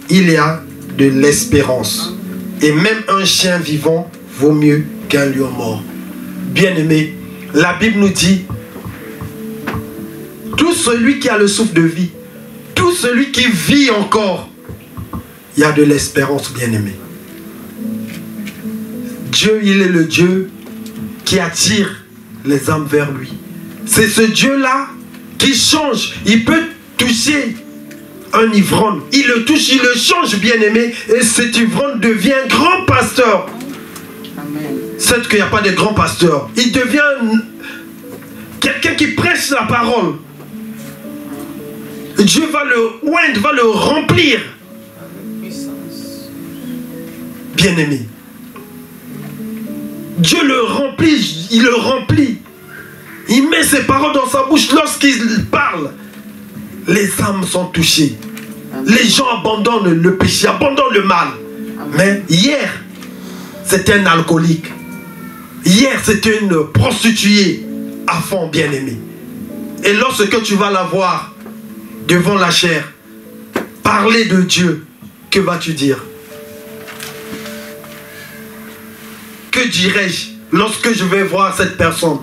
il y a de l'espérance. Et même un chien vivant vaut mieux qu'un lion mort. Bien-aimé, la Bible nous dit, tout celui qui a le souffle de vie, tout celui qui vit encore, il y a de l'espérance, bien-aimé. Dieu, il est le Dieu qui attire les âmes vers lui. C'est ce Dieu-là qui change. Il peut toucher un ivrogne. Il le touche, il le change, bien-aimé. Et cet ivrogne devient un grand pasteur. C'est qu'il n'y a pas de grand pasteur. Il devient quelqu'un qui prêche la parole. Dieu va le oindre, va le remplir. Bien-aimé. Dieu le remplit, il le remplit. Il met ses paroles dans sa bouche. Lorsqu'il parle, les âmes sont touchées. Les gens abandonnent le péché, abandonnent le mal. Mais hier, c'était un alcoolique. Hier, c'était une prostituée à fond, bien-aimée. Et lorsque tu vas la voir devant la chair, parler de Dieu, que vas-tu dire? Que dirais-je lorsque je vais voir cette personne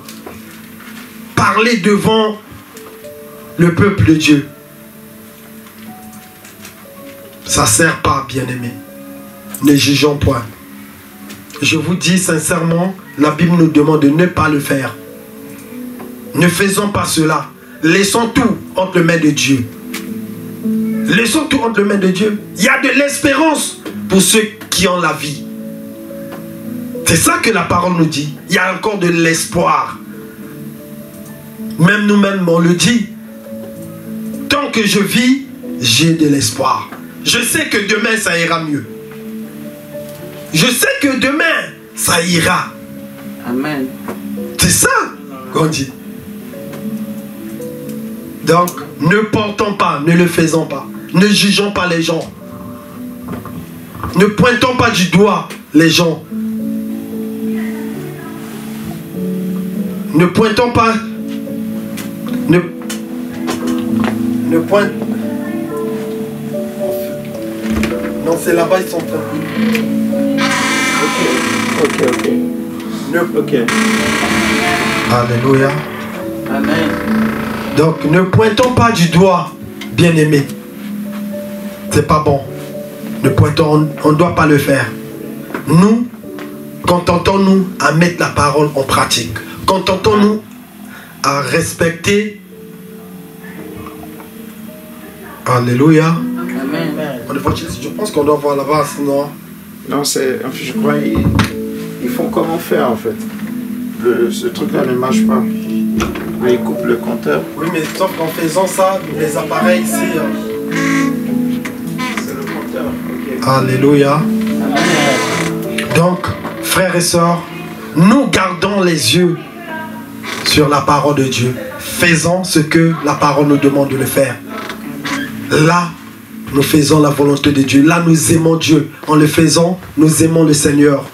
parler devant le peuple de Dieu? Ça ne sert pas, bien-aimé. Ne jugeons point. Je vous dis sincèrement, la Bible nous demande de ne pas le faire. Ne faisons pas cela. Laissons tout entre les mains de Dieu. Laissons tout entre les mains de Dieu. Il y a de l'espérance pour ceux qui ont la vie. C'est ça que la parole nous dit. Il y a encore de l'espoir. Même nous-mêmes, on le dit. Tant que je vis, j'ai de l'espoir. Je sais que demain, ça ira mieux. Je sais que demain, ça ira. Amen. C'est ça qu'on dit. Donc, ne portons pas, ne le faisons pas. Ne jugeons pas les gens. Ne pointons pas du doigt les gens. Ne pointons pas. Ne pointe. Non, c'est là-bas, ils sont prêts. Ok. Ok. Alléluia. Amen. Donc, ne pointons pas du doigt, bien-aimé. C'est pas bon. Ne pointons, on ne doit pas le faire. Nous, contentons-nous à mettre la parole en pratique. Contentons-nous à respecter. Alléluia. Amen. Je pense qu'on doit voir là-bas, sinon. Non, je crois ils font comment faire en fait. Ce truc-là ne marche pas. Ils coupent le compteur. Oui, mais sauf qu'en faisant ça, les appareils ici. C'est le compteur. Ok. Alléluia. Amen. Donc, frères et sœurs, nous gardons les yeux sur la parole de Dieu. Faisons ce que la parole nous demande de le faire. Là, nous faisons la volonté de Dieu. Là, nous aimons Dieu. En le faisant, nous aimons le Seigneur.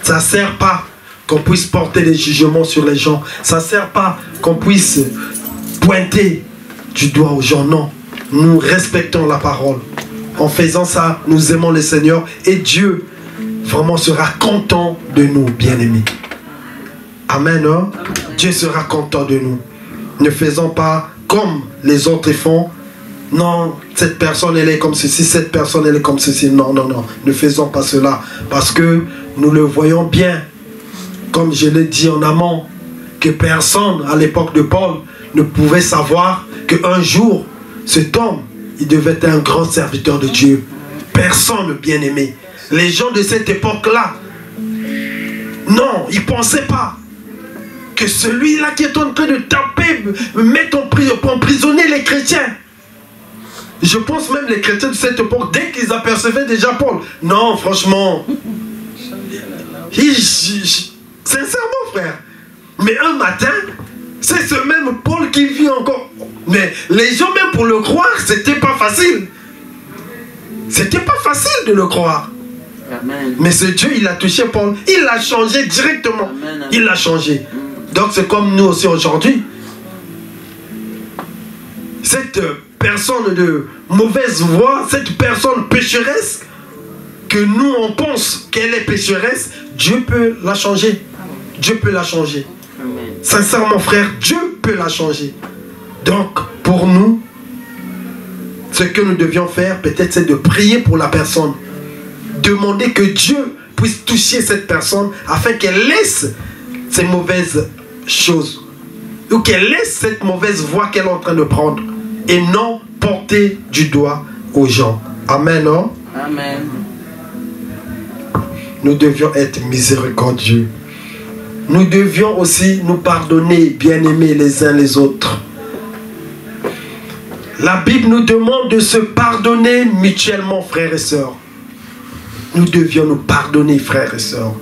Ça ne sert pas qu'on puisse porter des jugements sur les gens. Ça ne sert pas qu'on puisse pointer du doigt aux gens. Non. Nous respectons la parole. En faisant ça, nous aimons le Seigneur. Et Dieu vraiment sera content de nous, bien-aimés. Amen. Hein? Dieu sera content de nous. Ne faisons pas comme les autres font. Non, cette personne elle est comme ceci, cette personne elle est comme ceci. Non. Ne faisons pas cela. Parce que nous le voyons bien. Comme je l'ai dit en amont, que personne à l'époque de Paul ne pouvait savoir qu'un jour, cet homme, il devait être un grand serviteur de Dieu. Personne, bien-aimé. Les gens de cette époque-là, non, ils ne pensaient pas que celui-là qui est en train de taper, mettre en prisonnier les chrétiens. Je pense même les chrétiens de cette époque, dès qu'ils apercevaient déjà Paul, non, franchement, sincèrement, frère. Mais un matin, c'est ce même Paul qui vit encore. Mais les gens, même pour le croire, c'était pas facile. C'était pas facile de le croire. Amen. Mais ce Dieu, il a touché Paul. Il l'a changé directement. Amen. Il l'a changé. Donc c'est comme nous aussi aujourd'hui. Cette personne de mauvaise voie, cette personne pécheresse, que nous on pense qu'elle est pécheresse, Dieu peut la changer. Dieu peut la changer. Amen. Sincèrement, frère, Dieu peut la changer. Donc, pour nous, ce que nous devions faire, peut-être, c'est de prier pour la personne. Demander que Dieu puisse toucher cette personne afin qu'elle laisse ces mauvaises choses. Ou qu'elle laisse cette mauvaise voie qu'elle est en train de prendre. Et non porter du doigt aux gens. Amen, non? Amen. Nous devions être miséricordieux. Nous devions aussi nous pardonner, bien-aimés les uns les autres. La Bible nous demande de se pardonner mutuellement, frères et sœurs. Nous devions nous pardonner, frères et sœurs.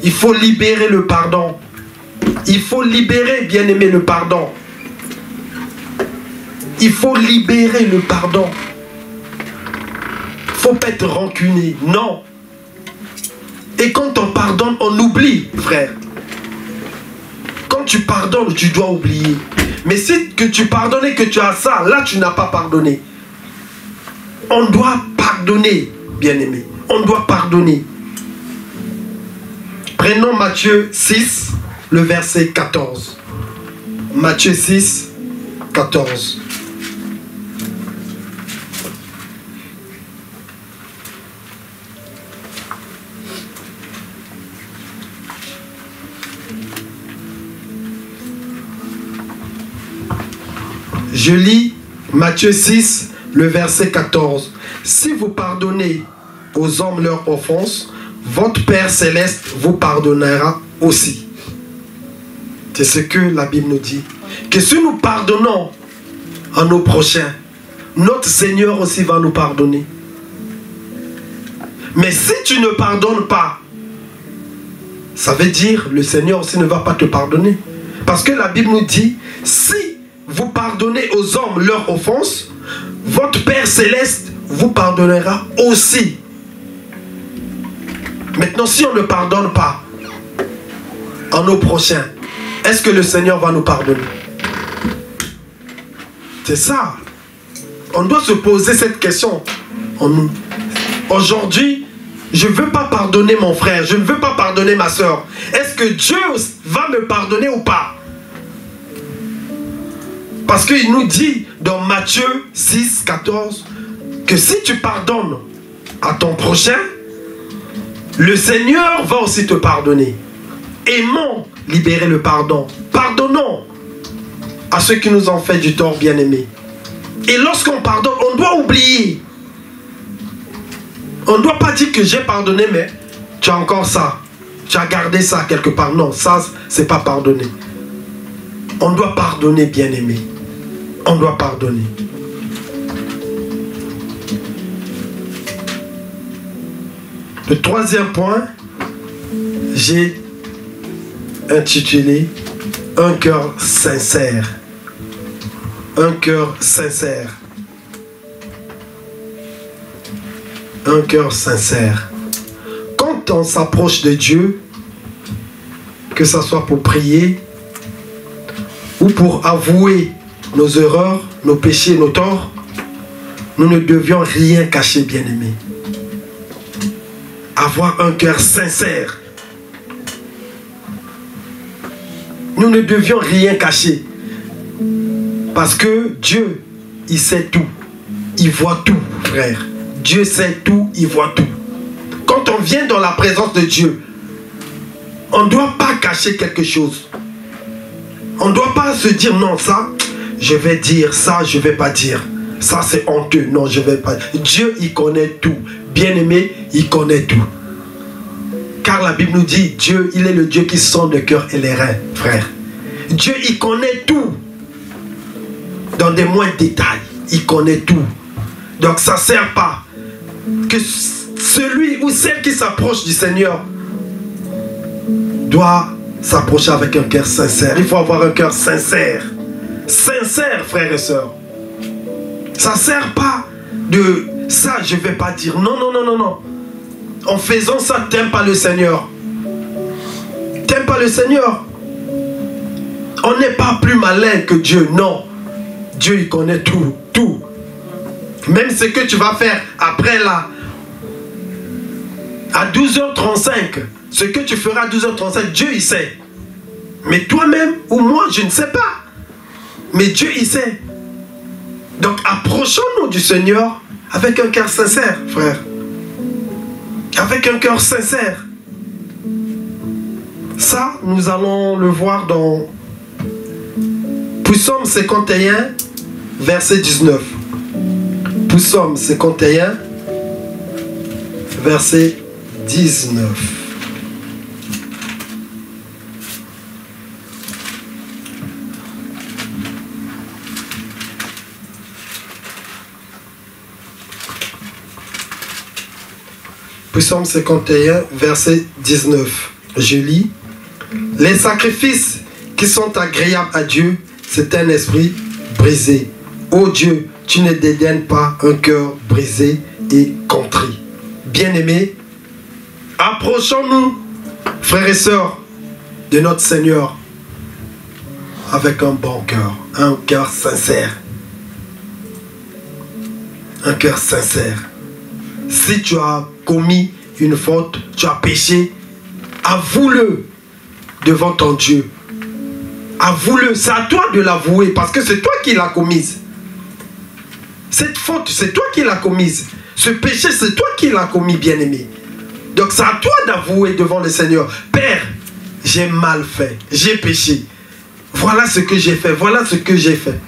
Il faut libérer le pardon. Il faut libérer, bien-aimé, le pardon. Il faut libérer le pardon. Il ne faut pas être rancunier. Non. Et quand on pardonne, on oublie, frère. Quand tu pardonnes, tu dois oublier. Mais si que tu pardonnes et que tu as ça, là tu n'as pas pardonné. On doit pardonner, bien-aimé. On doit pardonner. Prenons Matthieu 6, le verset 14. Matthieu 6, 14. Je lis Matthieu 6, le verset 14. Si vous pardonnez aux hommes leurs offenses, votre Père Céleste vous pardonnera aussi. C'est ce que la Bible nous dit. Que si nous pardonnons à nos prochains, notre Seigneur aussi va nous pardonner. Mais si tu ne pardonnes pas, ça veut dire le Seigneur aussi ne va pas te pardonner. Parce que la Bible nous dit, si vous pardonnez aux hommes leurs offenses, votre Père Céleste vous pardonnera aussi. Maintenant, si on ne pardonne pas à nos prochains, est-ce que le Seigneur va nous pardonner? C'est ça. On doit se poser cette question en nous. Aujourd'hui, je ne veux pas pardonner mon frère, je ne veux pas pardonner ma soeur. Est-ce que Dieu va me pardonner ou pas? Parce qu'il nous dit dans Matthieu 6, 14 que si tu pardonnes à ton prochain, le Seigneur va aussi te pardonner. Aimons libérer le pardon. Pardonnons à ceux qui nous ont fait du tort, bien-aimés. Et lorsqu'on pardonne, on doit oublier. On ne doit pas dire que j'ai pardonné, mais tu as encore ça. Tu as gardé ça quelque part. Non, ça, c'est pas pardonner. On doit pardonner, bien-aimés. On doit pardonner. Le troisième point, j'ai intitulé un cœur sincère. Un cœur sincère. Un cœur sincère. Quand on s'approche de Dieu, que ce soit pour prier ou pour avouer nos erreurs, nos péchés, nos torts, nous ne devions rien cacher, bien-aimés. Avoir un cœur sincère. Nous ne devions rien cacher. Parce que Dieu, il sait tout. Il voit tout, frère. Dieu sait tout, il voit tout. Quand on vient dans la présence de Dieu, on ne doit pas cacher quelque chose. On ne doit pas se dire, non, ça, je vais dire, ça, je ne vais pas dire. Ça, c'est honteux. Non, je ne vais pas. Dieu, il connaît tout. Bien-aimé, il connaît tout. Car la Bible nous dit, Dieu, il est le Dieu qui sonde le cœur et les reins, frère. Dieu, il connaît tout. Dans des moindres détails, il connaît tout. Donc ça ne sert pas que celui ou celle qui s'approche du Seigneur doit s'approcher avec un cœur sincère. Il faut avoir un cœur sincère. Sincère, frères et sœurs. Ça ne sert pas de ça, je ne vais pas dire. Non, non, non, non, non. En faisant ça, tu n'aimes pas le Seigneur. Tu n'aimes pas le Seigneur. On n'est pas plus malin que Dieu, non. Dieu, il connaît tout, tout. Même ce que tu vas faire après là, à 12h35, ce que tu feras à 12h35, Dieu, il sait. Mais toi-même, ou moi, je ne sais pas. Mais Dieu, il sait. Donc, approchons-nous du Seigneur avec un cœur sincère, frère. Avec un cœur sincère. Ça, nous allons le voir dans Psaume 51, verset 19. Psaume 51, verset 19. Psaume 51, verset 19. Je lis. Les sacrifices qui sont agréables à Dieu, c'est un esprit brisé. Ô Dieu, tu ne dédaignes pas un cœur brisé et contrit. Bien-aimés, approchons-nous, frères et sœurs, de notre Seigneur avec un bon cœur, un cœur sincère. Un cœur sincère. Si tu as commis une faute, tu as péché, avoue-le devant ton Dieu. Avoue-le, c'est à toi de l'avouer parce que c'est toi qui l'as commise. Cette faute, c'est toi qui l'as commise. Ce péché, c'est toi qui l'as commis, bien-aimé. Donc c'est à toi d'avouer devant le Seigneur. Père, j'ai mal fait, j'ai péché. Voilà ce que j'ai fait, voilà ce que j'ai fait.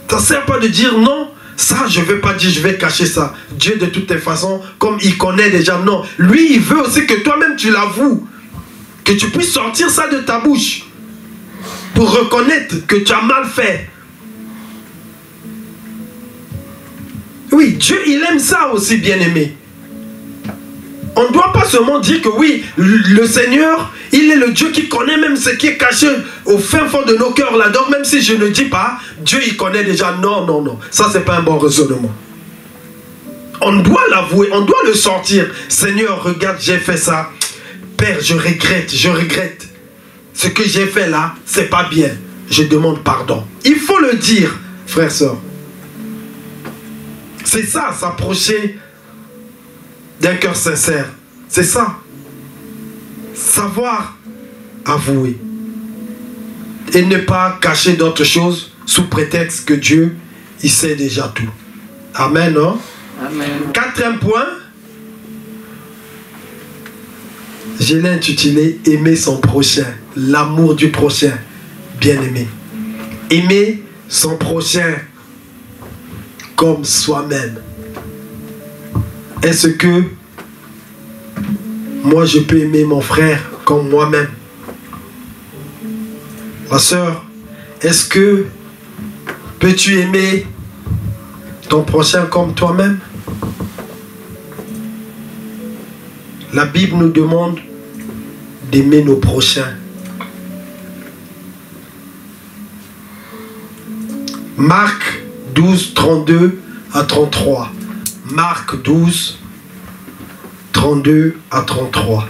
Ça ne sert pas de dire non, ça je ne veux pas dire, je vais cacher ça. Dieu de toutes les façons, comme il connaît déjà, non. Lui, il veut aussi que toi-même tu l'avoues. Que tu puisses sortir ça de ta bouche. Pour reconnaître que tu as mal fait. Oui, Dieu, il aime ça aussi, bien-aimé. On ne doit pas seulement dire que oui, le Seigneur, il est le Dieu qui connaît même ce qui est caché au fin fond de nos cœurs là. Donc même si je ne dis pas, Dieu il connaît déjà. Non, non, non. Ça, c'est pas un bon raisonnement. On doit l'avouer, on doit le sortir. Seigneur, regarde, j'ai fait ça. Père, je regrette, je regrette. Ce que j'ai fait là, c'est pas bien. Je demande pardon. Il faut le dire, frères, sœurs. C'est ça, s'approcher d'un cœur sincère. C'est ça. Savoir avouer. Et ne pas cacher d'autres choses sous prétexte que Dieu, il sait déjà tout. Amen, non? Amen. Quatrième point. Je l'ai intitulé aimer son prochain. L'amour du prochain. Bien-aimé. Aimer son prochain comme soi-même. Est-ce que moi je peux aimer mon frère comme moi-même? Ma soeur, est-ce que peux-tu aimer ton prochain comme toi-même? La Bible nous demande d'aimer nos prochains. Marc 12, 32 à 33. Marc 12, 32 à 33.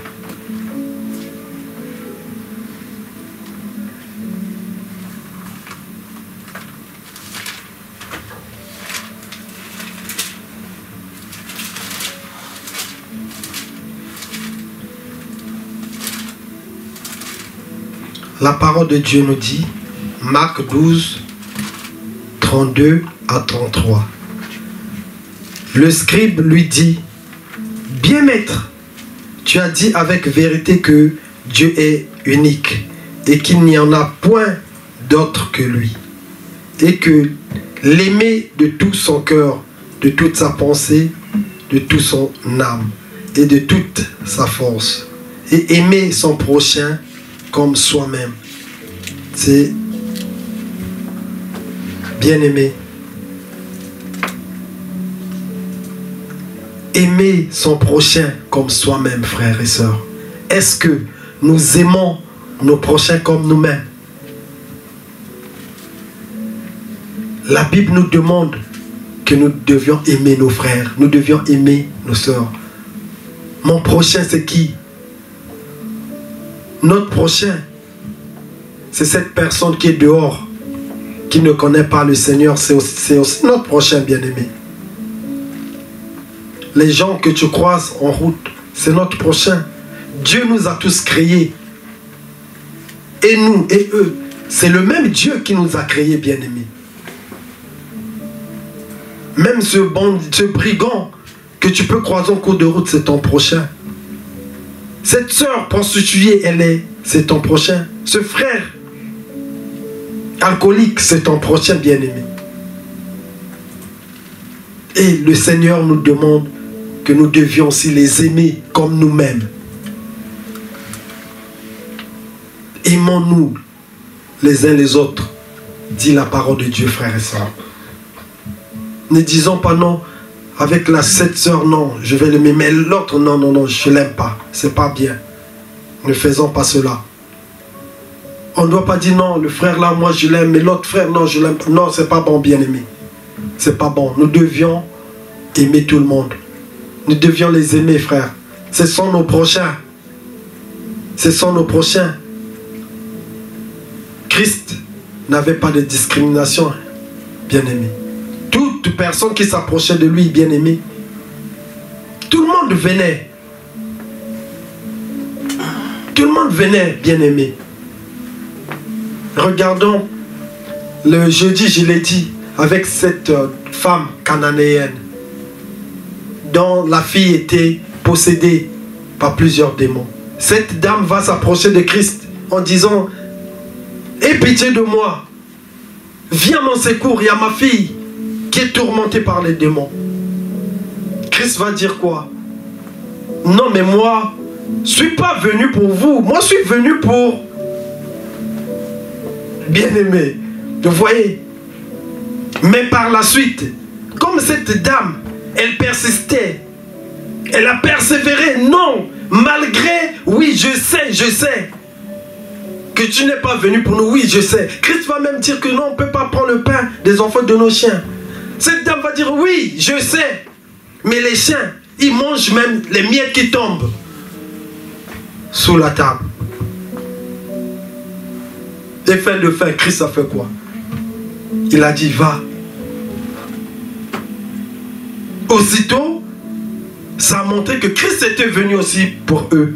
La parole de Dieu nous dit, Marc 12, 32 à 33. Le scribe lui dit, « Bien maître, tu as dit avec vérité que Dieu est unique et qu'il n'y en a point d'autre que lui, et que l'aimer de tout son cœur, de toute sa pensée, de toute son âme et de toute sa force, et aimer son prochain comme soi-même. » C'est bien aimé. Aimer son prochain comme soi-même, frères et sœurs. Est-ce que nous aimons nos prochains comme nous-mêmes? La Bible nous demande que nous devions aimer nos frères, nous devions aimer nos sœurs. Mon prochain, c'est qui? Notre prochain, c'est cette personne qui est dehors, qui ne connaît pas le Seigneur, c'est aussi notre prochain bien-aimé. Les gens que tu croises en route, c'est notre prochain. Dieu nous a tous créés. Et nous et eux, c'est le même Dieu qui nous a créés, bien-aimés. Même ce brigand que tu peux croiser en cours de route, c'est ton prochain. Cette sœur prostituée, c'est ton prochain. Ce frère alcoolique, c'est ton prochain bien-aimé. Et le Seigneur nous demande que nous devions aussi les aimer comme nous-mêmes. Aimons-nous les uns les autres, dit la parole de Dieu, frères et sœurs. Ne disons pas non, avec cette sœur, non, je vais l'aimer, mais l'autre, non, non, non, je ne l'aime pas, c'est pas bien. Ne faisons pas cela. On ne doit pas dire non, le frère là, moi je l'aime, mais l'autre frère, non, je l'aime pas. Non, c'est pas bon, bien aimé. C'est pas bon. Nous devions aimer tout le monde. Nous devions les aimer, frères. Ce sont nos prochains. Ce sont nos prochains. Christ n'avait pas de discrimination, bien-aimé. Toute personne qui s'approchait de lui, bien-aimé, tout le monde venait. Tout le monde venait, bien-aimé. Regardons le jeudi, je l'ai dit, avec cette femme cananéenne dont la fille était possédée par plusieurs démons. Cette dame va s'approcher de Christ en disant, « Aie pitié de moi, viens à mon secours, il y a ma fille qui est tourmenté par les démons, Christ va dire quoi? Non, mais moi, je ne suis pas venu pour vous. Moi, je suis venu pour... Bien-aimé, vous voyez? Mais par la suite, comme cette dame, elle persistait, elle a persévéré. Non, malgré, oui, je sais que tu n'es pas venu pour nous. Oui, je sais. Christ va même dire que non, on ne peut pas prendre le pain des enfants de nos chiens. Cette dame va dire, oui, je sais. Mais les chiens, ils mangent même les miettes qui tombent sous la table. Et fin de fin, Christ a fait quoi? Il a dit, va. Aussitôt, ça a montré que Christ était venu aussi pour eux.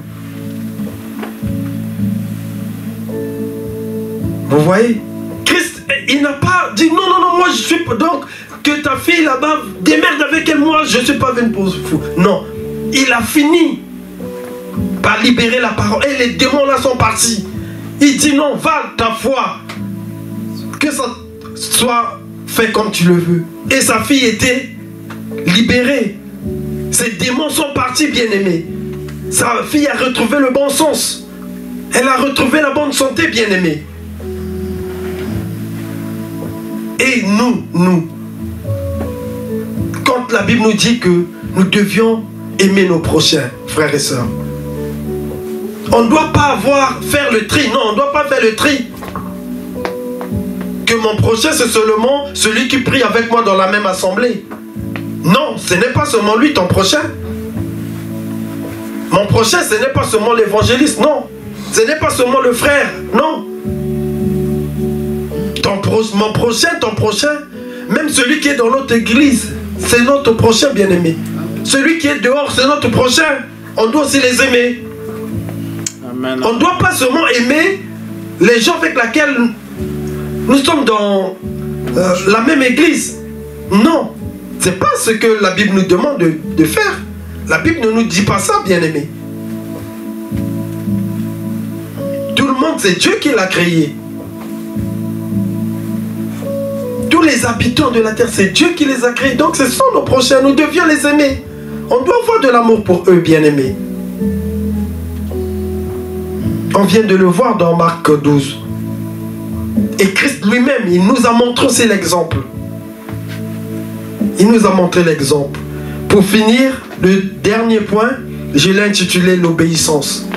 Vous voyez? Christ, il n'a pas dit, non, non, non, moi je suis... Donc, que ta fille là-bas, démerde avec elle, moi je ne suis pas venu pour vous. Non, il a fini par libérer la parole. Et les démons là sont partis. Il dit non, va ta foi. Que ça soit fait comme tu le veux. Et sa fille était libérée. Ces démons sont partis, bien-aimés. Sa fille a retrouvé le bon sens. Elle a retrouvé la bonne santé, bien-aimés. Et nous, quand la Bible nous dit que nous devions aimer nos prochains, frères et sœurs, on ne doit pas faire le tri. Non, on ne doit pas faire le tri. Que mon prochain, c'est seulement celui qui prie avec moi dans la même assemblée. Non, ce n'est pas seulement lui, ton prochain. Mon prochain, ce n'est pas seulement l'évangéliste. Non, ce n'est pas seulement le frère. Non. Mon prochain, ton prochain, même celui qui est dans notre église, c'est notre prochain, bien-aimé. Celui qui est dehors, c'est notre prochain. On doit aussi les aimer. Amen. On ne doit pas seulement aimer les gens avec lesquels nous sommes dans la même église. Non, ce n'est pas ce que la Bible nous demande de faire. La Bible ne nous dit pas ça, bien-aimé. Tout le monde, c'est Dieu qui l'a créé. Tous les habitants de la terre, c'est Dieu qui les a créés. Donc ce sont nos prochains, nous devions les aimer. On doit avoir de l'amour pour eux, bien-aimés. On vient de le voir dans Marc 12. Et Christ lui-même, il nous a montré aussi l'exemple. Il nous a montré l'exemple. Pour finir, le dernier point, je l'ai intitulé l'obéissance.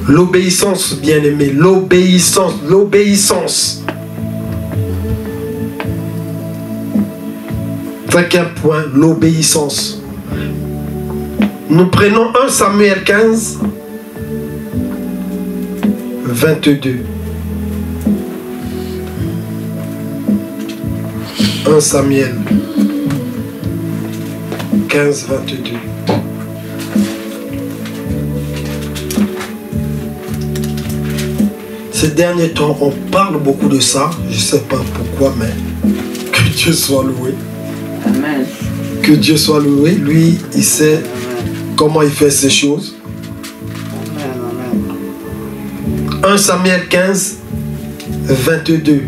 L'obéissance, bien-aimé. L'obéissance, l'obéissance. Cinquième point, l'obéissance. Nous prenons 1 Samuel 15, 22. 1 Samuel 15, 22. Ces derniers temps, on parle beaucoup de ça. Je ne sais pas pourquoi, mais que Dieu soit loué. Amen. Que Dieu soit loué. Lui, il sait comment il fait ces choses. Amen, 1 Samuel 15, 22.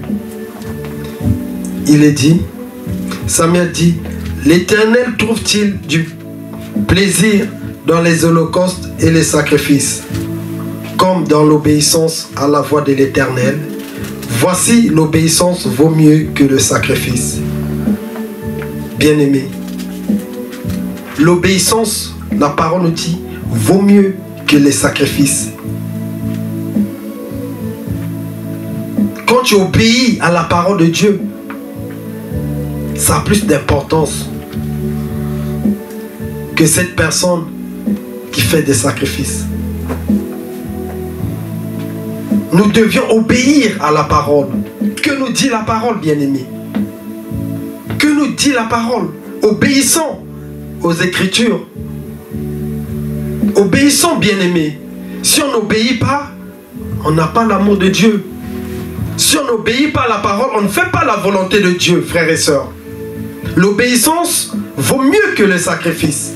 Il est dit, Samuel dit, l'Éternel trouve-t-il du plaisir dans les holocaustes et les sacrifices, comme dans l'obéissance à la voix de l'Éternel? Voici, l'obéissance vaut mieux que le sacrifice. Bien-aimé, l'obéissance, la parole nous dit, vaut mieux que les sacrifices. Quand tu obéis à la parole de Dieu, ça a plus d'importance que cette personne qui fait des sacrifices. Nous devions obéir à la parole. Que nous dit la parole, bien-aimé? Que nous dit la parole? Obéissons aux Écritures. Obéissons, bien-aimé. Si on n'obéit pas, on n'a pas l'amour de Dieu. Si on n'obéit pas à la parole, on ne fait pas la volonté de Dieu, frères et sœurs. L'obéissance vaut mieux que le sacrifice.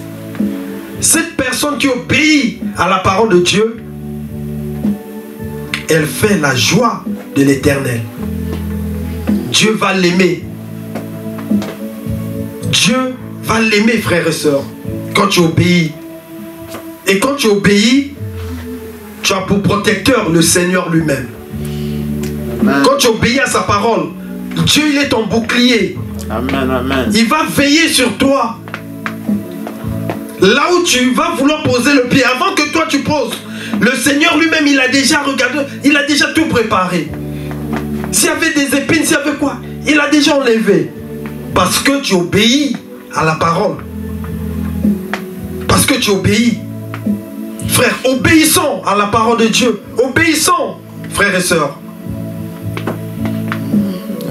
Cette personne qui obéit à la parole de Dieu, elle fait la joie de l'Éternel. Dieu va l'aimer. Dieu va l'aimer, frères et sœurs, quand tu obéis. Et quand tu obéis, tu as pour protecteur le Seigneur lui-même. Quand tu obéis à sa parole, Dieu, il est ton bouclier. Amen, amen. Il va veiller sur toi. Là où tu vas vouloir poser le pied, avant que toi tu poses, le Seigneur lui-même, il a déjà regardé, il a déjà tout préparé. S'il y avait des épines, s'il y avait quoi, il a déjà enlevé. Parce que tu obéis à la parole. Parce que tu obéis. Frère, obéissons à la parole de Dieu. Obéissons, frères et sœurs.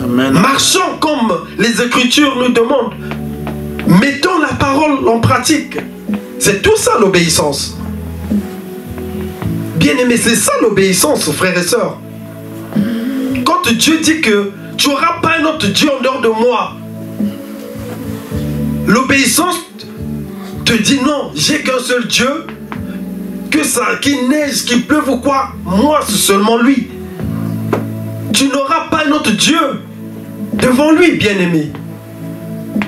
Amen. Marchons comme les Écritures nous demandent. Mettons la parole en pratique. C'est tout ça l'obéissance. Bien-aimé, c'est ça l'obéissance, frères et sœurs. Quand Dieu dit que tu n'auras pas un autre Dieu en dehors de moi, l'obéissance te dit non, j'ai qu'un seul Dieu, que ça, qu'il neige, qu'il pleuve ou quoi, moi c'est seulement lui. Tu n'auras pas un autre Dieu devant lui, bien-aimé.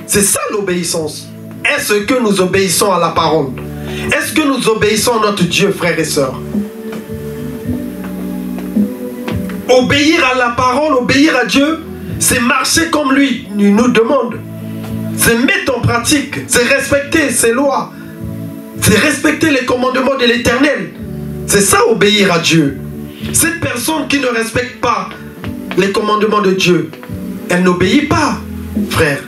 C'est ça l'obéissance. Est-ce que nous obéissons à la parole? Est-ce que nous obéissons à notre Dieu, frères et sœurs? Obéir à la parole, obéir à Dieu, c'est marcher comme lui nous demande. C'est mettre en pratique, c'est respecter ses lois, c'est respecter les commandements de l'Éternel. C'est ça, obéir à Dieu. Cette personne qui ne respecte pas les commandements de Dieu, elle n'obéit pas, frère.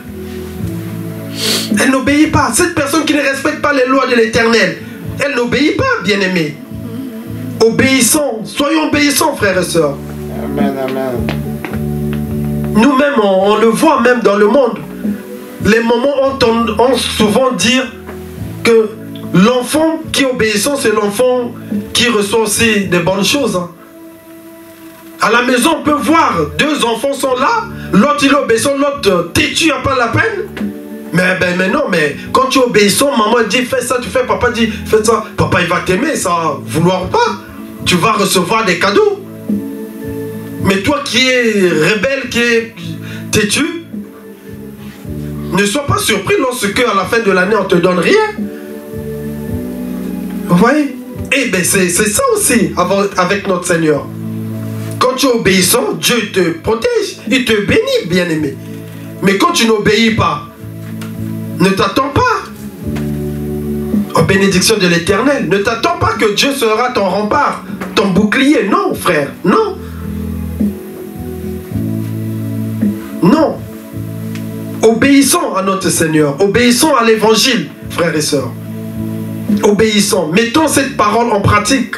Elle n'obéit pas. Cette personne qui ne respecte pas les lois de l'Éternel, elle n'obéit pas, bien-aimé. Obéissons, soyons obéissants, frères et sœurs. Amen, amen. Nous-mêmes, on le voit même dans le monde. Les mamans entendent souvent dire que l'enfant qui est obéissant, c'est l'enfant qui reçoit aussi des bonnes choses. Hein. À la maison, on peut voir, deux enfants sont là, l'autre il est obéissant, l'autre têtu, il n'y a pas la peine. Mais non, mais quand tu es obéissant, maman dit fais ça, tu fais, papa dit fais ça. Papa il va t'aimer, ça va vouloir pas. Tu vas recevoir des cadeaux. Mais toi qui es rebelle, qui es têtu, ne sois pas surpris lorsque à la fin de l'année on te donne rien. Vous voyez? Et bien c'est ça aussi avec notre Seigneur. Quand tu es obéissant, Dieu te protège, il te bénit, bien-aimé. Mais quand tu n'obéis pas, ne t'attends pas aux bénédictions de l'Éternel. Ne t'attends pas que Dieu sera ton rempart, ton bouclier. Non, frère, non. Non. Obéissons à notre Seigneur. Obéissons à l'Évangile, frères et sœurs. Obéissons. Mettons cette parole en pratique.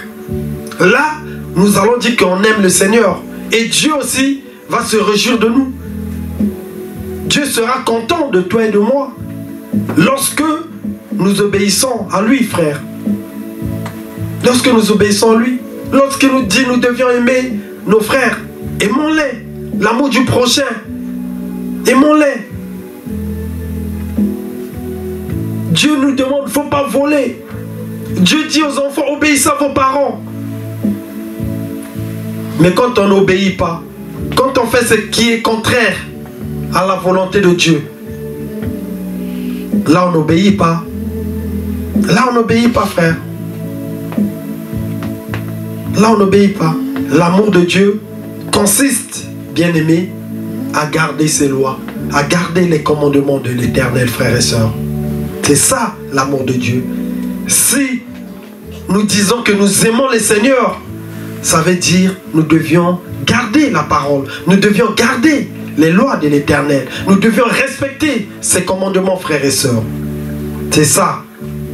Là, nous allons dire qu'on aime le Seigneur. Et Dieu aussi va se réjouir de nous. Dieu sera content de toi et de moi. Lorsque nous obéissons à lui, frère. Lorsque nous obéissons à lui. Lorsqu'il nous dit nous devions aimer nos frères. Aimons-les. L'amour du prochain. Aimons-les. Dieu nous demande, il ne faut pas voler. Dieu dit aux enfants, obéissez à vos parents. Mais quand on n'obéit pas, quand on fait ce qui est contraire à la volonté de Dieu, là on n'obéit pas. Là on n'obéit pas, frère. Là on n'obéit pas. L'amour de Dieu consiste, bien-aimé, à garder ses lois, à garder les commandements de l'Éternel, frères et sœurs. C'est ça l'amour de Dieu. Si nous disons que nous aimons le Seigneur, ça veut dire nous devions garder la parole, nous devions garder les lois de l'Éternel, nous devions respecter ses commandements, frères et sœurs. C'est ça.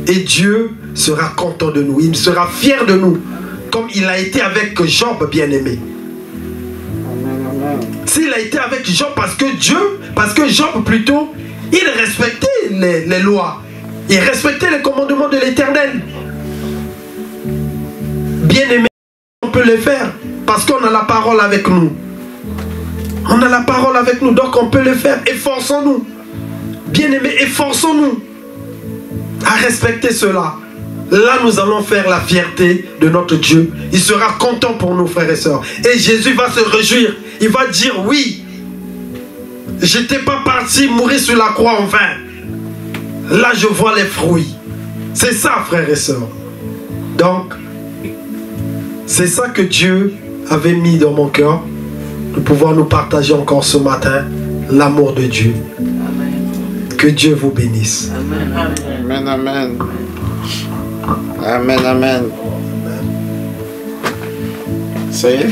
Et Dieu sera content de nous, il sera fier de nous, comme il a été avec Job, bien-aimé. S'il a été avec Job parce que Job plutôt, il respectait les lois, il respectait les commandements de l'Éternel. Bien-aimé, on peut le faire parce qu'on a la parole avec nous. On a la parole avec nous, donc on peut le faire. Efforçons-nous. Bien-aimés, efforçons-nous à respecter cela. Là, nous allons faire la fierté de notre Dieu. Il sera content pour nous, frères et sœurs. Et Jésus va se réjouir. Il va dire oui. j'étais pas parti mourir sur la croix en vain. Là, je vois les fruits. C'est ça, frères et sœurs. Donc, c'est ça que Dieu avait mis dans mon cœur, de pouvoir nous partager encore ce matin l'amour de Dieu. Que Dieu vous bénisse. Amen, amen. Amen, amen. Ça y est?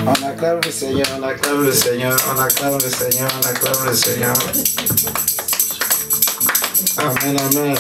On acclame le Seigneur, on acclame le Seigneur, on acclame le Seigneur, on acclame le Seigneur. Amen, amen.